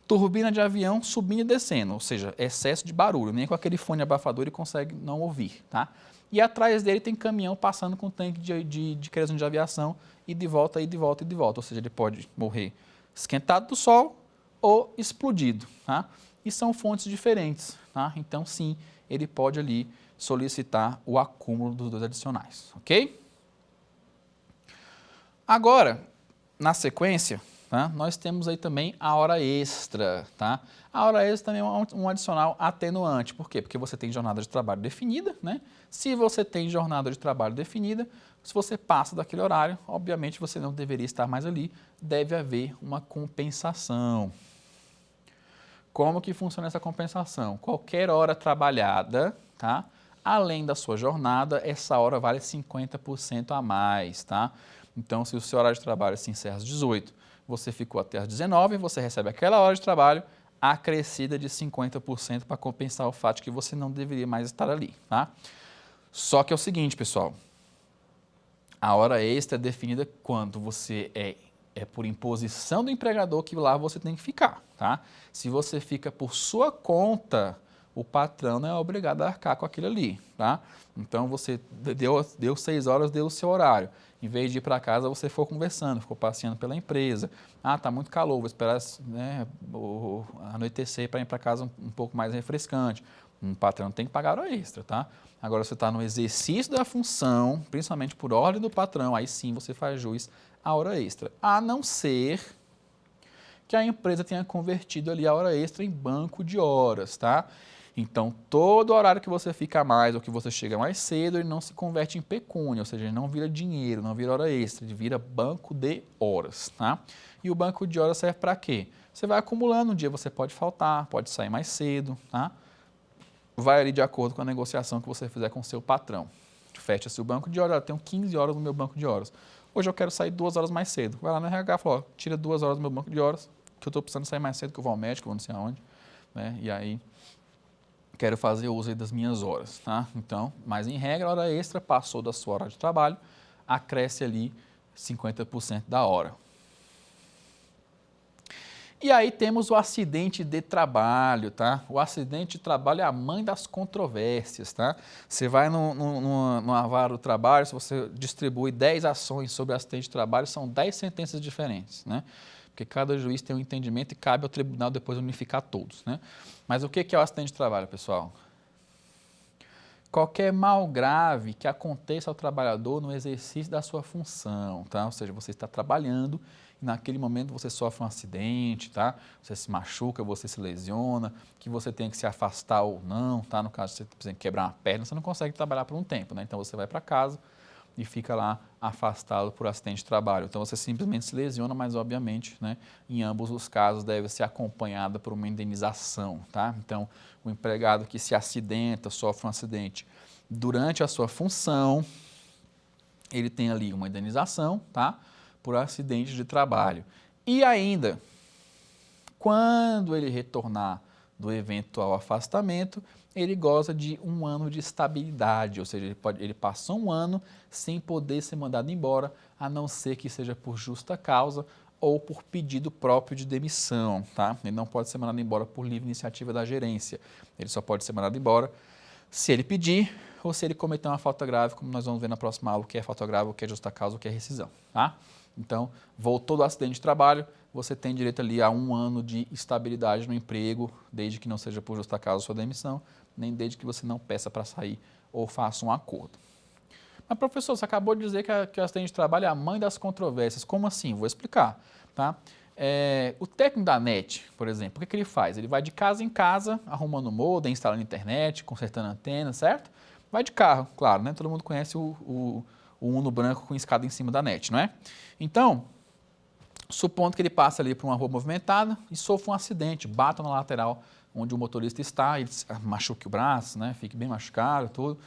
[SPEAKER 2] Turbina de avião subindo e descendo, ou seja, excesso de barulho, nem com aquele fone abafador ele consegue não ouvir, tá? E atrás dele tem caminhão passando com tanque de querosene de aviação e de volta, e de volta, e de volta. Ou seja, ele pode morrer esquentado do sol ou explodido, tá? E são fontes diferentes, tá? Então, sim, ele pode ali solicitar o acúmulo dos dois adicionais, ok? Agora, na sequência, tá, nós temos aí também a hora extra, tá? A hora extra também é um adicional atenuante. Por quê? Porque você tem jornada de trabalho definida, né? Se você tem jornada de trabalho definida, se você passa daquele horário, obviamente você não deveria estar mais ali, deve haver uma compensação. Como que funciona essa compensação? Qualquer hora trabalhada, tá? Além da sua jornada, essa hora vale 50% a mais, tá? Então, se o seu horário de trabalho se encerra às 18, você ficou até às 19, você recebe aquela hora de trabalho acrescida de 50% para compensar o fato de que você não deveria mais estar ali, tá? Só que é o seguinte, pessoal, a hora extra é definida quando você é por imposição do empregador que lá você tem que ficar, tá? Se você fica por sua conta, o patrão não é obrigado a arcar com aquilo ali, tá? Então, você deu 6 horas, deu o seu horário. Em vez de ir para casa, você for conversando, ficou passeando pela empresa. Ah, está muito calor, vou esperar, né, anoitecer para ir para casa um pouco mais refrescante. Um patrão tem que pagar hora extra, tá? Agora, você está no exercício da função, principalmente por ordem do patrão, aí sim você faz jus a hora extra, a não ser que a empresa tenha convertido ali a hora extra em banco de horas, tá? Então, todo horário que você fica a mais ou que você chega mais cedo, ele não se converte em pecúnia, ou seja, ele não vira dinheiro, não vira hora extra, ele vira banco de horas, tá? E o banco de horas serve para quê? Você vai acumulando, um dia você pode faltar, pode sair mais cedo, tá? Vai ali de acordo com a negociação que você fizer com o seu patrão. Fecha-se o banco de horas, eu tenho 15 horas no meu banco de horas. Hoje eu quero sair 2 horas mais cedo. Vai lá no RH e fala, ó, tira 2 horas do meu banco de horas, que eu estou precisando sair mais cedo, que eu vou ao médico, vou não sei aonde, né? E aí quero fazer uso aí das minhas horas, tá? Então, mas em regra, a hora extra passou da sua hora de trabalho, acresce ali 50% da hora. E aí temos o acidente de trabalho, tá? O acidente de trabalho é a mãe das controvérsias, tá? Você vai numa vara do trabalho, se você distribui 10 ações sobre acidente de trabalho, são 10 sentenças diferentes, né? Porque cada juiz tem um entendimento e cabe ao tribunal depois unificar todos, né? Mas o que é o acidente de trabalho, pessoal? Qualquer mal grave que aconteça ao trabalhador no exercício da sua função, tá? Ou seja, você está trabalhando e naquele momento você sofre um acidente, tá? Você se machuca, você se lesiona, que você tem que se afastar ou não, tá? No caso, você precisa quebrar uma perna, você não consegue trabalhar por um tempo, né? Então você vai para casa e fica lá afastado por acidente de trabalho. Então você simplesmente se lesiona, mas obviamente, né, em ambos os casos deve ser acompanhada por uma indenização, tá? Então o empregado que se acidenta, sofre um acidente durante a sua função, ele tem ali uma indenização, tá? Por acidente de trabalho. E ainda, quando ele retornar do eventual afastamento, ele goza de 1 ano de estabilidade, ou seja, ele passa 1 ano sem poder ser mandado embora, a não ser que seja por justa causa ou por pedido próprio de demissão, tá? Ele não pode ser mandado embora por livre iniciativa da gerência, ele só pode ser mandado embora se ele pedir ou se ele cometer uma falta grave, como nós vamos ver na próxima aula, o que é falta grave, o que é justa causa, o que é rescisão, tá? Então, voltou do acidente de trabalho, você tem direito ali a 1 ano de estabilidade no emprego, desde que não seja por justa causa sua demissão, nem desde que você não peça para sair ou faça um acordo. Mas, professor, você acabou de dizer que o acidente de trabalho é a mãe das controvérsias. Como assim? Vou explicar, tá? O técnico da NET, por exemplo, o que ele faz? Ele vai de casa em casa, arrumando modem, instalando internet, consertando antena, certo? Vai de carro, claro, né? Todo mundo conhece o Uno branco com escada em cima da NET, não é? Então, supondo que ele passa ali por uma rua movimentada e sofre um acidente, bata na lateral onde o motorista está, ele machuque o braço, né? Fique bem machucado, tudo.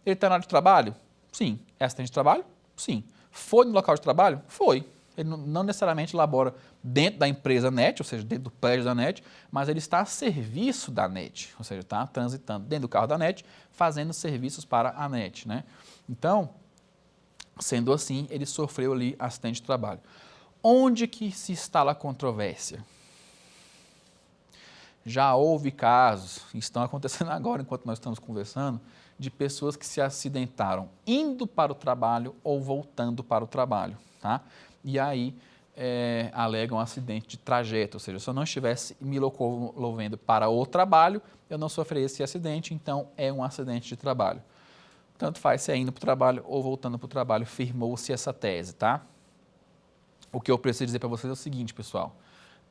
[SPEAKER 2] Ele está na área de trabalho? Sim. É acidente de trabalho? Sim. Foi no local de trabalho? Foi. Ele não necessariamente labora dentro da empresa NET, ou seja, dentro do prédio da NET, mas ele está a serviço da NET, ou seja, está transitando dentro do carro da NET, fazendo serviços para a NET, né? Então, sendo assim, ele sofreu ali acidente de trabalho. Onde que se instala a controvérsia? Já houve casos, estão acontecendo agora enquanto nós estamos conversando, de pessoas que se acidentaram indo para o trabalho ou voltando para o trabalho, tá? E aí alegam acidente de trajeto, ou seja, se eu não estivesse me locomovendo para o trabalho, eu não sofreria esse acidente, então é um acidente de trabalho. Tanto faz se é indo para o trabalho ou voltando para o trabalho, firmou-se essa tese, tá? O que eu preciso dizer para vocês é o seguinte, pessoal,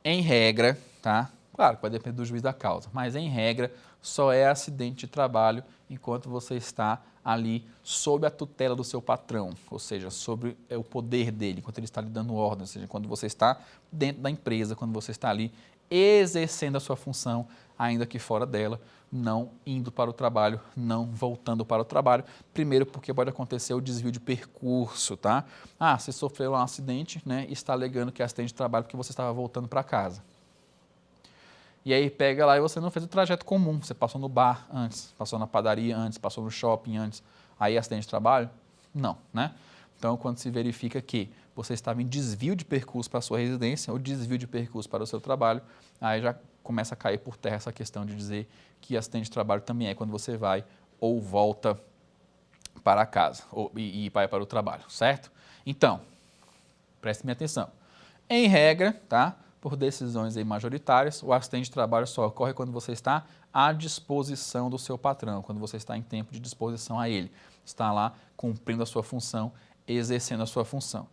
[SPEAKER 2] em regra, tá? Claro que vai depender do juiz da causa, mas em regra só é acidente de trabalho enquanto você está ali sob a tutela do seu patrão, ou seja, sobre o poder dele, enquanto ele está lhe dando ordem, ou seja, quando você está dentro da empresa, quando você está ali exercendo a sua função, ainda que fora dela, não indo para o trabalho, não voltando para o trabalho. Primeiro porque pode acontecer o desvio de percurso, tá? Ah, você sofreu um acidente, né, e está alegando que é acidente de trabalho porque você estava voltando para casa. E aí pega lá e você não fez o trajeto comum, você passou no bar antes, passou na padaria antes, passou no shopping antes, aí é acidente de trabalho? Não, né? Então, quando se verifica que você estava em desvio de percurso para a sua residência ou desvio de percurso para o seu trabalho, aí já começa a cair por terra essa questão de dizer que acidente de trabalho também é quando você vai ou volta para casa e vai para o trabalho, certo? Então, preste minha atenção. Em regra, tá? Por decisões aí majoritárias, o acidente de trabalho só ocorre quando você está à disposição do seu patrão, quando você está em tempo de disposição a ele, está lá cumprindo a sua função, exercendo a sua função.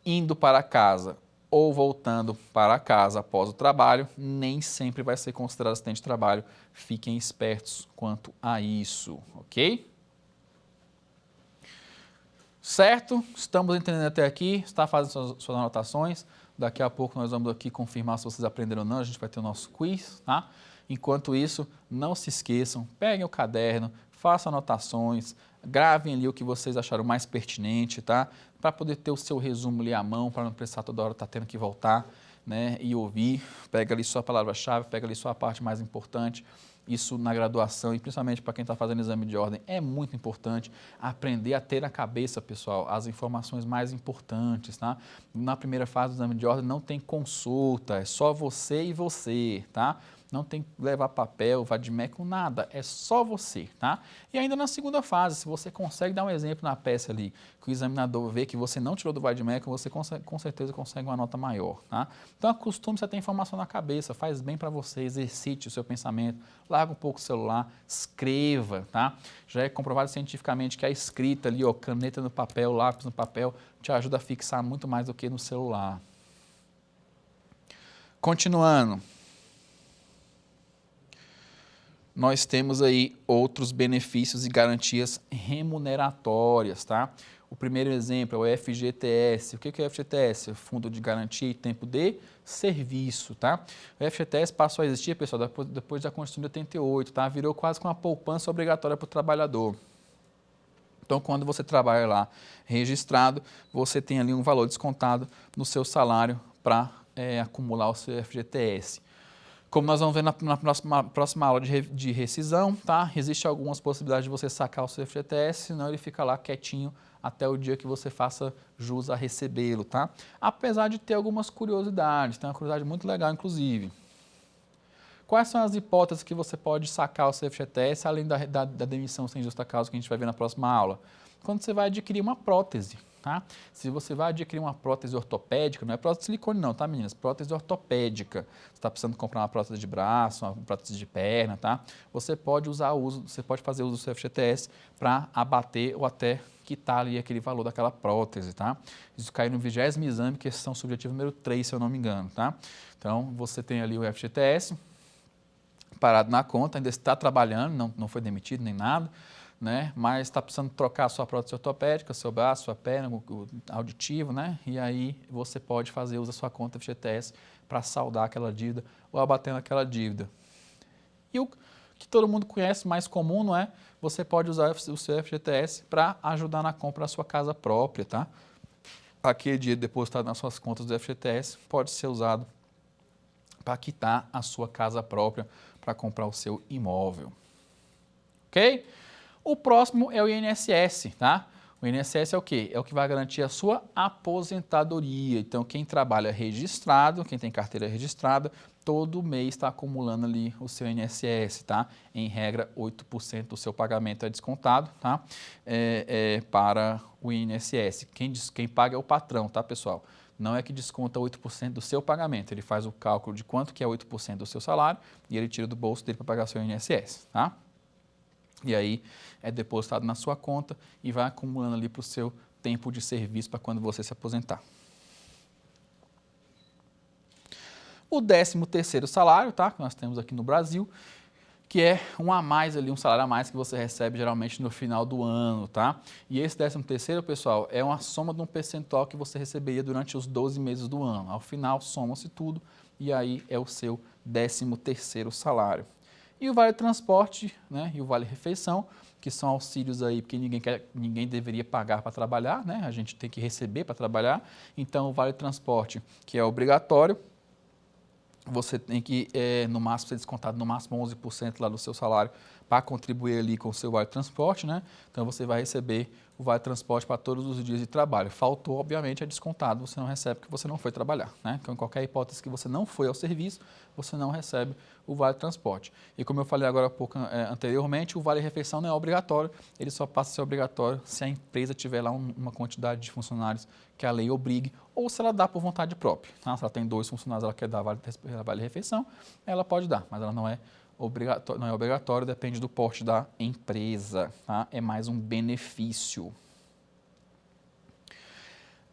[SPEAKER 2] indo para casa ou voltando para casa após o trabalho, nem sempre vai ser considerado acidente de trabalho. Fiquem espertos quanto a isso, ok? Certo? Estamos entendendo até aqui? Está fazendo suas anotações? Daqui a pouco nós vamos aqui confirmar se vocês aprenderam ou não. A gente vai ter o nosso quiz, tá? Enquanto isso, não se esqueçam, peguem o caderno, façam anotações, gravem ali o que vocês acharam mais pertinente, tá? Para poder ter o seu resumo ali à mão, para não precisar toda hora estar tendo que voltar, né, e ouvir. Pega ali sua palavra-chave, pega ali sua parte mais importante. Isso na graduação e principalmente para quem está fazendo exame de ordem é muito importante aprender a ter na cabeça, pessoal, as informações mais importantes, tá? Na primeira fase do exame de ordem não tem consulta, é só você e você, tá? Não tem que levar papel, vadimécum, nada, é só você, tá? E ainda na segunda fase, se você consegue dar um exemplo na peça ali, que o examinador vê que você não tirou do vadimécum, você com certeza consegue uma nota maior, tá? Então acostume-se a ter informação na cabeça, faz bem para você, exercite o seu pensamento, larga um pouco o celular, escreva, tá? Já é comprovado cientificamente que a escrita ali, ó, caneta no papel, lápis no papel, te ajuda a fixar muito mais do que no celular. Continuando. Nós temos aí outros benefícios e garantias remuneratórias, tá? O primeiro exemplo é o FGTS. O que é o FGTS? É o Fundo de Garantia e Tempo de Serviço, tá? O FGTS passou a existir, pessoal, depois da Constituição de 88, tá? Virou quase que uma poupança obrigatória para o trabalhador. Então, quando você trabalha lá registrado, você tem ali um valor descontado no seu salário para acumular o seu FGTS. Como nós vamos ver na próxima aula de rescisão, tá? Existem algumas possibilidades de você sacar o seu FGTS, senão ele fica lá quietinho até o dia que você faça jus a recebê-lo, tá? Apesar de ter algumas curiosidades, tem uma curiosidade muito legal, inclusive. Quais são as hipóteses que você pode sacar o seu FGTS, além da demissão sem justa causa, que a gente vai ver na próxima aula? Quando você vai adquirir uma prótese, tá? Se você vai adquirir uma prótese ortopédica, não é prótese de silicone não, tá, meninas? Prótese ortopédica. Você está precisando comprar uma prótese de braço, uma prótese de perna, tá? Você pode fazer uso do seu FGTS para abater ou até quitar ali aquele valor daquela prótese, tá? Isso cai no 20º exame, questão subjetiva número 3, se eu não me engano, tá? Então, você tem ali o FGTS parado na conta, ainda está trabalhando, não foi demitido nem nada, né? Mas está precisando trocar a sua prótese ortopédica, seu braço, sua perna, o auditivo, né? E aí você pode fazer uso da sua conta FGTS para saldar aquela dívida ou abater naquela dívida. E o que todo mundo conhece, mais comum, não é? Você pode usar o seu FGTS para ajudar na compra da sua casa própria, tá? Aquele dinheiro depositado nas suas contas do FGTS pode ser usado para quitar a sua casa própria, para comprar o seu imóvel. Ok? O próximo é o INSS, tá? O INSS é o quê? É o que vai garantir a sua aposentadoria. Então, quem trabalha registrado, quem tem carteira registrada, todo mês está acumulando ali o seu INSS, tá? Em regra, 8% do seu pagamento é descontado, tá? Para o INSS. Quem paga é o patrão, tá, pessoal? Não é que desconta 8% do seu pagamento, ele faz o cálculo de quanto que é 8% do seu salário e ele tira do bolso dele para pagar seu INSS, tá? E aí é depositado na sua conta e vai acumulando ali para o seu tempo de serviço para quando você se aposentar. O 13º salário, tá? Que nós temos aqui no Brasil, que é um salário a mais que você recebe geralmente no final do ano, tá? E esse 13º, pessoal, é uma soma de um percentual que você receberia durante os 12 meses do ano. Ao final, soma-se tudo e aí é o seu 13º salário. E o Vale Transporte, né, e o Vale Refeição, que são auxílios aí, porque ninguém deveria pagar para trabalhar, né? A gente tem que receber para trabalhar. Então, o Vale Transporte, que é obrigatório, você tem que, no máximo, ser descontado no máximo 11% lá do seu salário para contribuir ali com o seu Vale Transporte, né? Então, você vai receber o Vale Transporte para todos os dias de trabalho. Faltou, obviamente, é descontado, você não recebe porque você não foi trabalhar, né? Então, em qualquer hipótese que você não foi ao serviço, você não recebe o Vale Transporte. E como eu falei agora há pouco anteriormente, o Vale Refeição não é obrigatório, ele só passa a ser obrigatório se a empresa tiver lá uma quantidade de funcionários que a lei obrigue, ou se ela dá por vontade própria, tá? Se ela tem 2 funcionários, ela quer dar Vale Refeição, ela pode dar, mas ela não é obrigatório, depende do porte da empresa, tá? É mais um benefício.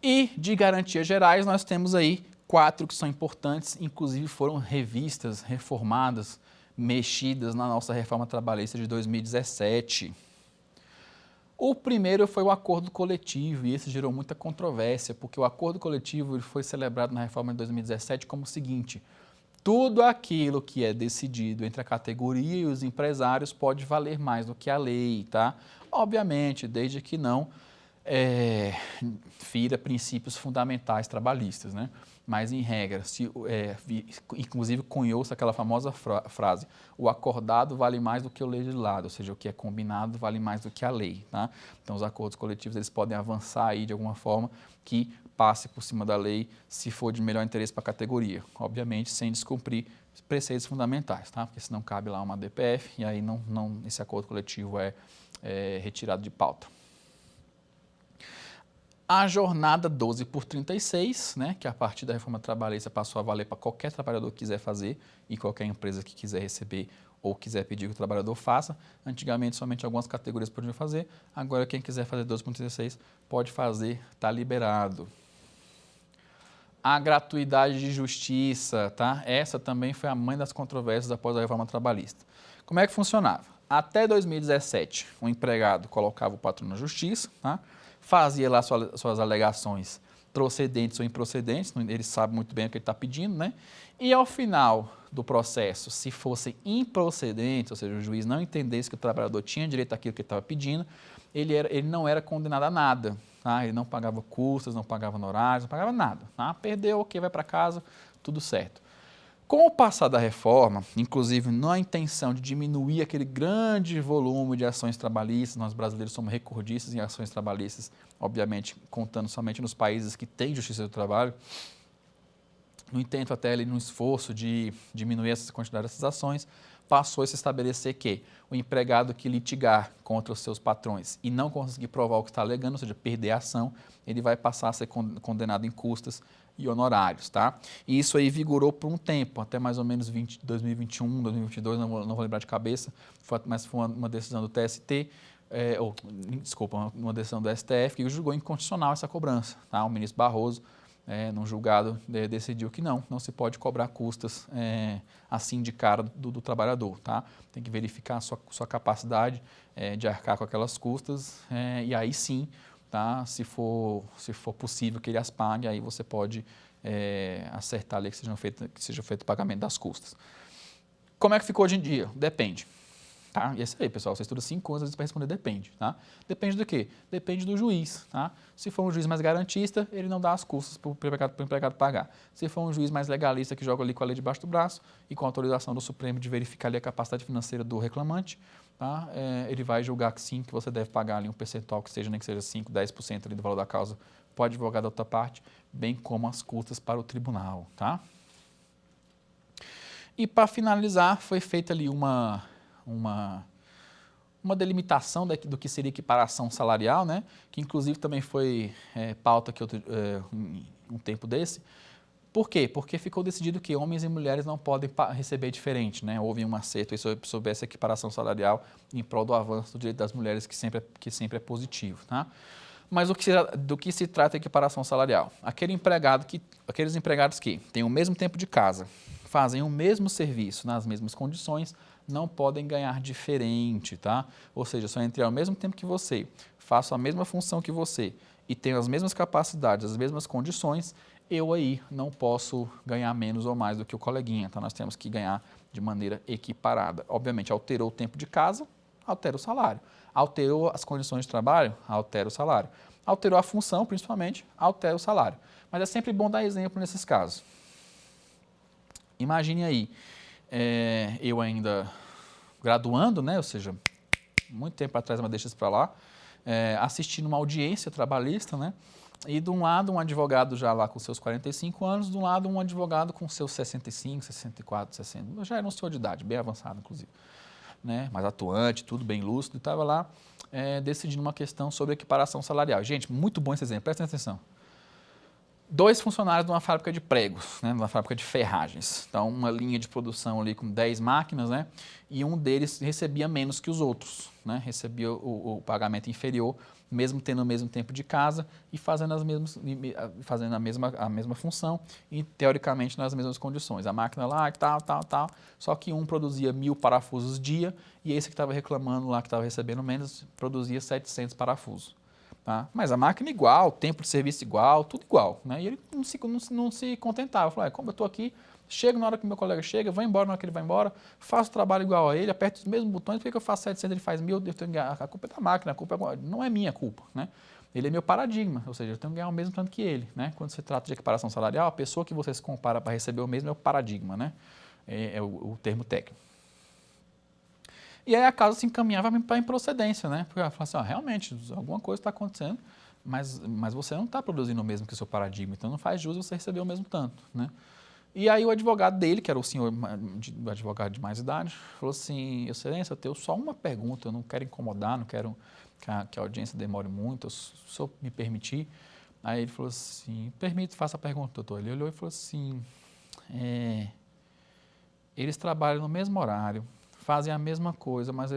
[SPEAKER 2] E de garantias gerais, nós temos aí 4 que são importantes, inclusive foram revistas, reformadas, mexidas na nossa reforma trabalhista de 2017. O primeiro foi o acordo coletivo, e esse gerou muita controvérsia, porque o acordo coletivo ele foi celebrado na reforma de 2017 como o seguinte: tudo aquilo que é decidido entre a categoria e os empresários pode valer mais do que a lei, tá? Obviamente, desde que não fira princípios fundamentais trabalhistas, né? Mas, em regra, inclusive cunhou-se aquela famosa frase: o acordado vale mais do que o legislado, ou seja, o que é combinado vale mais do que a lei, tá? Então, os acordos coletivos eles podem avançar aí de alguma forma que passe por cima da lei se for de melhor interesse para a categoria, obviamente sem descumprir preceitos fundamentais, tá? Porque senão cabe lá uma DPF e aí esse acordo coletivo é retirado de pauta. A jornada 12 por 36, né, que a partir da reforma trabalhista passou a valer para qualquer trabalhador que quiser fazer e qualquer empresa que quiser receber ou quiser pedir que o trabalhador faça. Antigamente, somente algumas categorias podiam fazer, agora quem quiser fazer 12 por 36 pode fazer, está liberado. A gratuidade de justiça, tá? Essa também foi a mãe das controvérsias após a reforma trabalhista. Como é que funcionava? Até 2017, o empregado colocava o patrão na justiça, tá? Fazia lá suas alegações procedentes ou improcedentes, ele sabe muito bem o que ele está pedindo, né? E ao final do processo, se fossem improcedentes, ou seja, o juiz não entendesse que o trabalhador tinha direito àquilo que ele estava pedindo, ele não era condenado a nada, tá? Ele não pagava custas, não pagava honorários, não pagava nada, tá? Perdeu, ok, vai para casa, tudo certo. Com o passar da reforma, inclusive na intenção de diminuir aquele grande volume de ações trabalhistas, nós brasileiros somos recordistas em ações trabalhistas, obviamente contando somente nos países que têm justiça do trabalho, no intento até ali no esforço de diminuir essa quantidade dessas ações, passou a se estabelecer que o empregado que litigar contra os seus patrões e não conseguir provar o que está alegando, ou seja, perder a ação, ele vai passar a ser condenado em custas e honorários, tá? E isso aí vigorou por um tempo, até mais ou menos 2021, 2022, não vou lembrar de cabeça, mas foi uma decisão do TST, uma decisão do STF que julgou inconstitucional essa cobrança, tá? O ministro Barroso, num julgado, decidiu que não se pode cobrar custas assim de cara do trabalhador, tá? Tem que verificar a sua capacidade de arcar com aquelas custas e aí sim, tá? Se for possível que ele as pague, aí você pode acertar ali que seja feito o pagamento das custas. Como é que ficou hoje em dia? Depende. Tá? E é isso aí, pessoal. Você estuda 5 anos, às vezes para responder depende. Tá? Depende do quê? Depende do juiz. Tá? Se for um juiz mais garantista, ele não dá as custas para o empregado pagar. Se for um juiz mais legalista que joga ali com a lei debaixo do braço e com a autorização do Supremo de verificar ali a capacidade financeira do reclamante, tá? Ele vai julgar que sim, que você deve pagar ali um percentual que seja, nem que seja 5, 10% ali do valor da causa para o advogado da outra parte, bem como as custas para o tribunal. Tá? E para finalizar, foi feita ali uma delimitação do que seria equiparação salarial, né? Que inclusive também foi pauta que um tempo desse. Por quê? Porque ficou decidido que homens e mulheres não podem receber diferente, né? Houve um acerto sobre essa equiparação salarial em prol do avanço do direito das mulheres, que sempre é positivo, tá? Mas do que se trata a equiparação salarial? Aqueles empregados que têm o mesmo tempo de casa, fazem o mesmo serviço nas mesmas condições, não podem ganhar diferente, tá? Ou seja, se eu entrar ao mesmo tempo que você, faço a mesma função que você e tenho as mesmas capacidades, as mesmas condições, eu aí não posso ganhar menos ou mais do que o coleguinha, tá? Nós temos que ganhar de maneira equiparada. Obviamente, alterou o tempo de casa, altera o salário. Alterou as condições de trabalho, altera o salário. Alterou a função, principalmente, altera o salário. Mas é sempre bom dar exemplo nesses casos. Imagine aí, eu ainda graduando, né, ou seja, muito tempo atrás, mas deixa isso para lá, assistindo uma audiência trabalhista, né, e de um lado um advogado já lá com seus 45 anos, de um lado um advogado com seus 65, 64, 60, já era um senhor de idade, bem avançado inclusive, né, mais atuante, tudo bem lúcido, e estava lá decidindo uma questão sobre equiparação salarial. Gente, muito bom esse exemplo, prestem atenção. 2 funcionários de uma fábrica de pregos, né, de uma fábrica de ferragens. Então, uma linha de produção ali com 10 máquinas, né, e um deles recebia menos que os outros, né, recebia o pagamento inferior, mesmo tendo o mesmo tempo de casa e fazendo, fazendo a mesma função e, teoricamente, nas mesmas condições. A máquina lá e tal, só que um produzia 1000 parafusos dia e esse que estava reclamando lá, que estava recebendo menos, produzia 700 parafusos. Tá? Mas a máquina igual, tempo de serviço igual, tudo igual. Né? E ele não se contentava. Eu falei, como eu estou aqui, chego na hora que meu colega chega, vou embora na hora que ele vai embora, faço o trabalho igual a ele, aperto os mesmos botões, por que eu faço 700 ele faz 1000, eu tenho que ganhar. A culpa é da máquina, a culpa não é minha culpa. Né? Ele é meu paradigma, ou seja, eu tenho que ganhar o mesmo tanto que ele. Né? Quando se trata de equiparação salarial, a pessoa que você se compara para receber o mesmo é o paradigma, né? É o termo técnico. E aí a causa se encaminhava para a improcedência, né? Porque ela falava assim, realmente, alguma coisa está acontecendo, mas você não está produzindo o mesmo que o seu paradigma, então não faz jus você receber o mesmo tanto, né? E aí o advogado dele, que era o senhor, o advogado de mais idade, falou assim, excelência, eu tenho só uma pergunta, eu não quero incomodar, não quero que a audiência demore muito, se o senhor me permitir. Aí ele falou assim, permite, faça a pergunta, doutor. Ele olhou e falou assim, eles trabalham no mesmo horário, fazem a mesma coisa, mas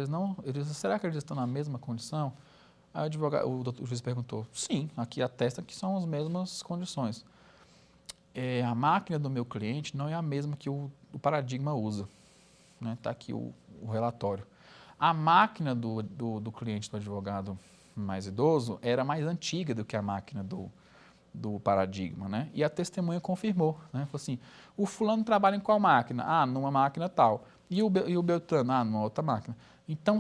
[SPEAKER 2] será que eles estão na mesma condição? Aí o juiz perguntou, sim, aqui atesta que são as mesmas condições. A máquina do meu cliente não é a mesma que o paradigma usa. Está aqui o relatório. A máquina do cliente do advogado mais idoso era mais antiga do que a máquina do paradigma, né? E a testemunha confirmou, né? Falou assim, o fulano trabalha em qual máquina? Numa máquina tal. E o Beltrano? Numa outra máquina. Então,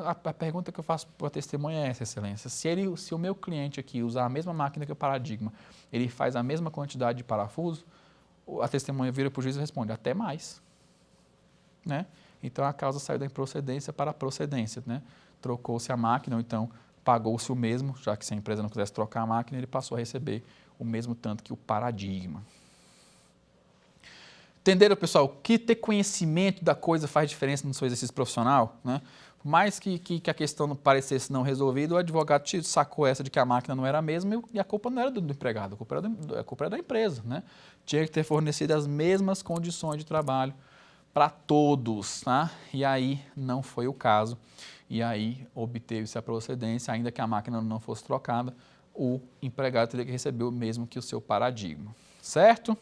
[SPEAKER 2] a pergunta que eu faço para a testemunha é essa, excelência. Se o meu cliente aqui usar a mesma máquina que o paradigma, ele faz a mesma quantidade de parafuso, a testemunha vira para o juiz e responde, até mais. Né? Então, a causa saiu da improcedência para a procedência. Né? Trocou-se a máquina, ou então pagou-se o mesmo, já que se a empresa não quisesse trocar a máquina, ele passou a receber o mesmo tanto que o paradigma. Entenderam, pessoal? Que ter conhecimento da coisa faz diferença no seu exercício profissional, né? Por mais que a questão não parecesse não resolvida, o advogado sacou essa de que a máquina não era a mesma e a culpa não era do empregado, a culpa era da empresa, né? Tinha que ter fornecido as mesmas condições de trabalho para todos, tá? E aí não foi o caso. E aí obteve-se a procedência, ainda que a máquina não fosse trocada, o empregado teria que receber o mesmo que o seu paradigma, certo?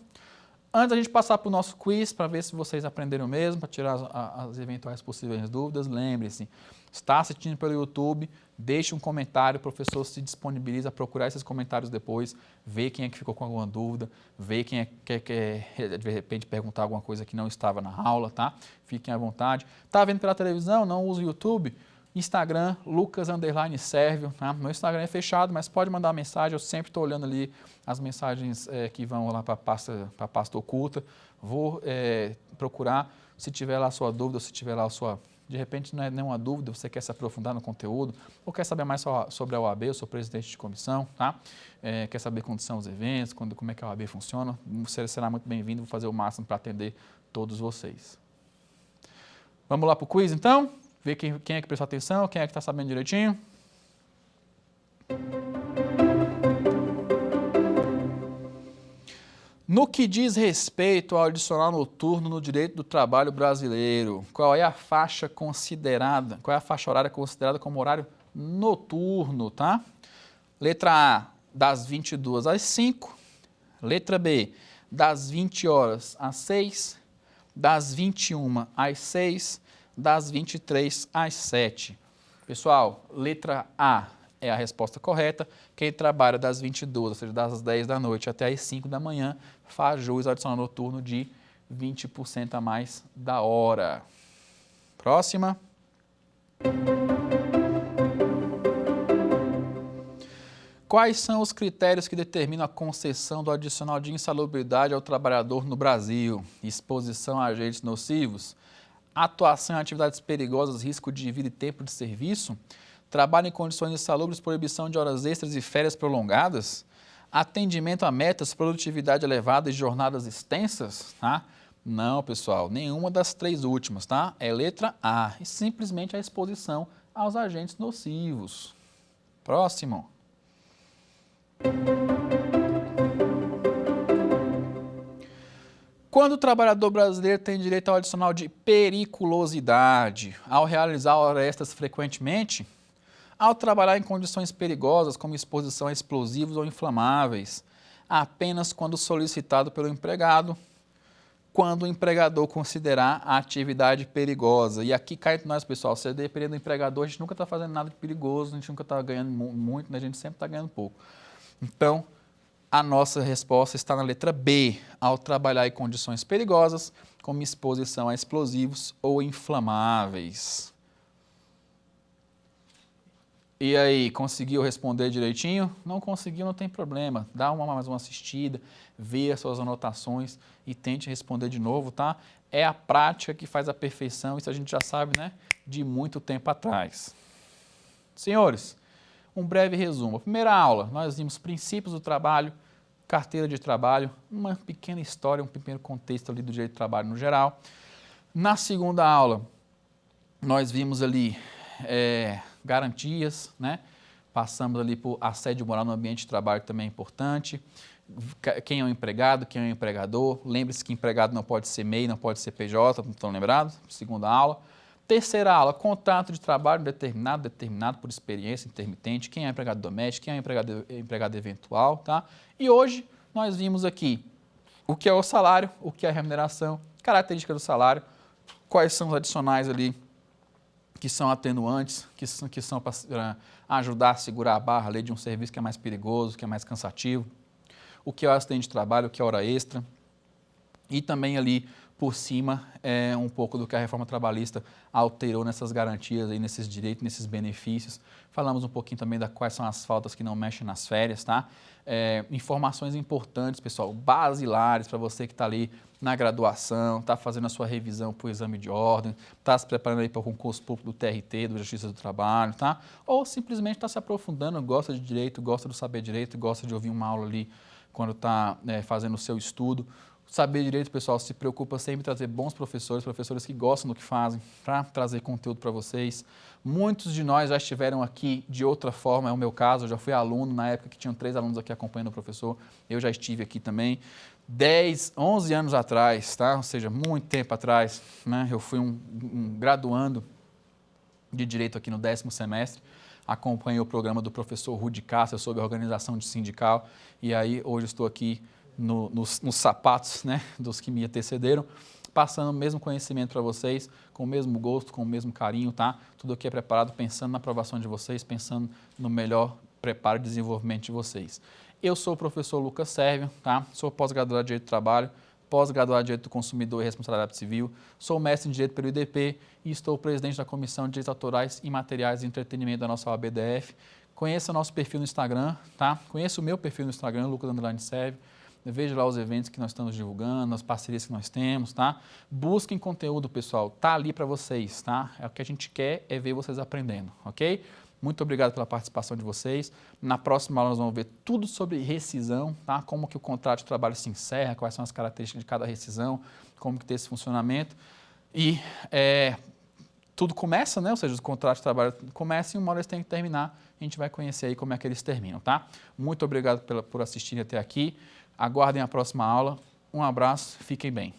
[SPEAKER 2] Antes da gente passar para o nosso quiz, para ver se vocês aprenderam mesmo, para tirar as eventuais possíveis dúvidas, lembre-se, está assistindo pelo YouTube, deixe um comentário, o professor se disponibiliza a procurar esses comentários depois, ver quem é que ficou com alguma dúvida, ver quem é que quer, de repente, perguntar alguma coisa que não estava na aula, tá? Fiquem à vontade. Está vendo pela televisão? Não usa o YouTube? Instagram, Lucas_Sérvio, tá? Meu Instagram é fechado, mas pode mandar mensagem, eu sempre estou olhando ali as mensagens que vão lá para a pasta oculta, vou procurar, se tiver lá a sua dúvida, se tiver lá a sua, de repente não é nenhuma dúvida, você quer se aprofundar no conteúdo, ou quer saber mais sobre a OAB, eu sou presidente de comissão, tá? Quer saber quando são os eventos, como é que a OAB funciona, você será muito bem-vindo, vou fazer o máximo para atender todos vocês. Vamos lá para o quiz, então? Ver quem é que prestou atenção, quem é que está sabendo direitinho. No que diz respeito ao adicional noturno no direito do trabalho brasileiro, qual é a faixa horária considerada como horário noturno, tá? Letra A, das 22 às 5. Letra B, das 20 horas às 6. Das 21 às 6. Das 23 às 7. Pessoal, letra A é a resposta correta. Quem trabalha das 22, ou seja, das 10 da noite até as 5 da manhã, faz jus ao adicional noturno de 20% a mais da hora. Próxima. Quais são os critérios que determinam a concessão do adicional de insalubridade ao trabalhador no Brasil? Exposição a agentes nocivos, atuação em atividades perigosas, risco de vida e tempo de serviço, trabalho em condições insalubres, proibição de horas extras e férias prolongadas, atendimento a metas, produtividade elevada e jornadas extensas, tá? Não, pessoal, nenhuma das 3 últimas, tá? É letra A, e simplesmente a exposição aos agentes nocivos. Próximo. Quando o trabalhador brasileiro tem direito ao adicional de periculosidade, ao realizar horas extras frequentemente, ao trabalhar em condições perigosas, como exposição a explosivos ou inflamáveis, apenas quando solicitado pelo empregado, quando o empregador considerar a atividade perigosa. E aqui cai entre nós, pessoal, se dependendo do empregador, a gente nunca está fazendo nada de perigoso, a gente nunca está ganhando muito, né? A gente sempre está ganhando pouco. Então, a nossa resposta está na letra B, ao trabalhar em condições perigosas, como exposição a explosivos ou inflamáveis. E aí, conseguiu responder direitinho? Não conseguiu, não tem problema. Dá mais uma assistida, vê as suas anotações e tente responder de novo, tá? É a prática que faz a perfeição, isso a gente já sabe, né? De muito tempo atrás. Senhores, um breve resumo. A primeira aula, nós vimos princípios do trabalho, carteira de trabalho, uma pequena história, um pequeno contexto ali do direito do trabalho no geral. Na segunda aula, nós vimos ali garantias, né? Passamos ali por assédio moral no ambiente de trabalho, que também é importante. Quem é o empregado, quem é o empregador. Lembre-se que empregado não pode ser MEI, não pode ser PJ, não estão lembrados? Segunda aula. Terceira aula, contrato de trabalho determinado por experiência intermitente, quem é empregado doméstico, quem é empregado eventual, tá? E hoje nós vimos aqui o que é o salário, o que é a remuneração, característica do salário, quais são os adicionais ali que são atenuantes, que são para ajudar a segurar a barra ali de um serviço que é mais perigoso, que é mais cansativo, o que é o acidente de trabalho, o que é hora extra, e também ali por cima um pouco do que a reforma trabalhista alterou nessas garantias, aí, nesses direitos, nesses benefícios. Falamos um pouquinho também da quais são as faltas que não mexem nas férias, tá? Informações importantes, pessoal, basilares para você que está ali na graduação, está fazendo a sua revisão para o exame de ordem, está se preparando aí para o concurso público do TRT, do Justiça do Trabalho, tá? Ou simplesmente está se aprofundando, gosta de direito, gosta do saber direito, gosta de ouvir uma aula ali quando está fazendo o seu estudo. Saber direito, pessoal, se preocupa sempre em trazer bons professores, professores que gostam do que fazem, para trazer conteúdo para vocês. Muitos de nós já estiveram aqui de outra forma, é o meu caso, eu já fui aluno na época que tinham 3 alunos aqui acompanhando o professor, eu já estive aqui também. 10, 11 anos atrás, tá? Ou seja, muito tempo atrás, né? Eu fui um graduando de Direito aqui no 10º semestre, acompanhei o programa do professor Rudi Castro sobre a organização de sindical, e aí hoje estou aqui nos sapatos, né, dos que me antecederam, passando o mesmo conhecimento para vocês, com o mesmo gosto, com o mesmo carinho, tá? Tudo aqui é preparado pensando na aprovação de vocês, pensando no melhor preparo e desenvolvimento de vocês. Eu sou o professor Lucas Sérvio, tá? Sou pós-graduado em Direito do Trabalho, pós-graduado em Direito do Consumidor e Responsabilidade Civil, sou mestre em Direito pelo IDP e estou presidente da Comissão de Direitos Autorais e Materiais de Entretenimento da nossa OAB-DF. Conheça o nosso perfil no Instagram, tá? Conheça o meu perfil no Instagram, Lucas_Sérvio. Veja lá os eventos que nós estamos divulgando, as parcerias que nós temos, tá? Busquem conteúdo, pessoal, tá ali para vocês, tá? É o que a gente quer, é ver vocês aprendendo, ok? Muito obrigado pela participação de vocês. Na próxima aula nós vamos ver tudo sobre rescisão, tá? Como que o contrato de trabalho se encerra, quais são as características de cada rescisão, como que tem esse funcionamento. E tudo começa, né? Ou seja, os contratos de trabalho começam e uma hora eles têm que terminar. A gente vai conhecer aí como é que eles terminam, tá? Muito obrigado por assistirem até aqui. Aguardem a próxima aula. Um abraço, fiquem bem.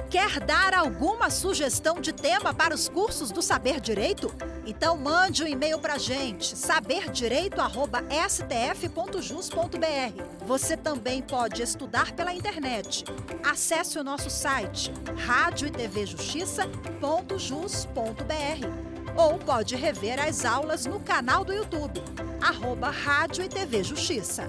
[SPEAKER 1] Quer dar alguma sugestão de tema para os cursos do Saber Direito? Então mande um e-mail para a gente, saberdireito@stf.jus.br. Você também pode estudar pela internet. Acesse o nosso site radioetvjustiça.jus.br ou pode rever as aulas no canal do YouTube, @Rádio e TV Justiça.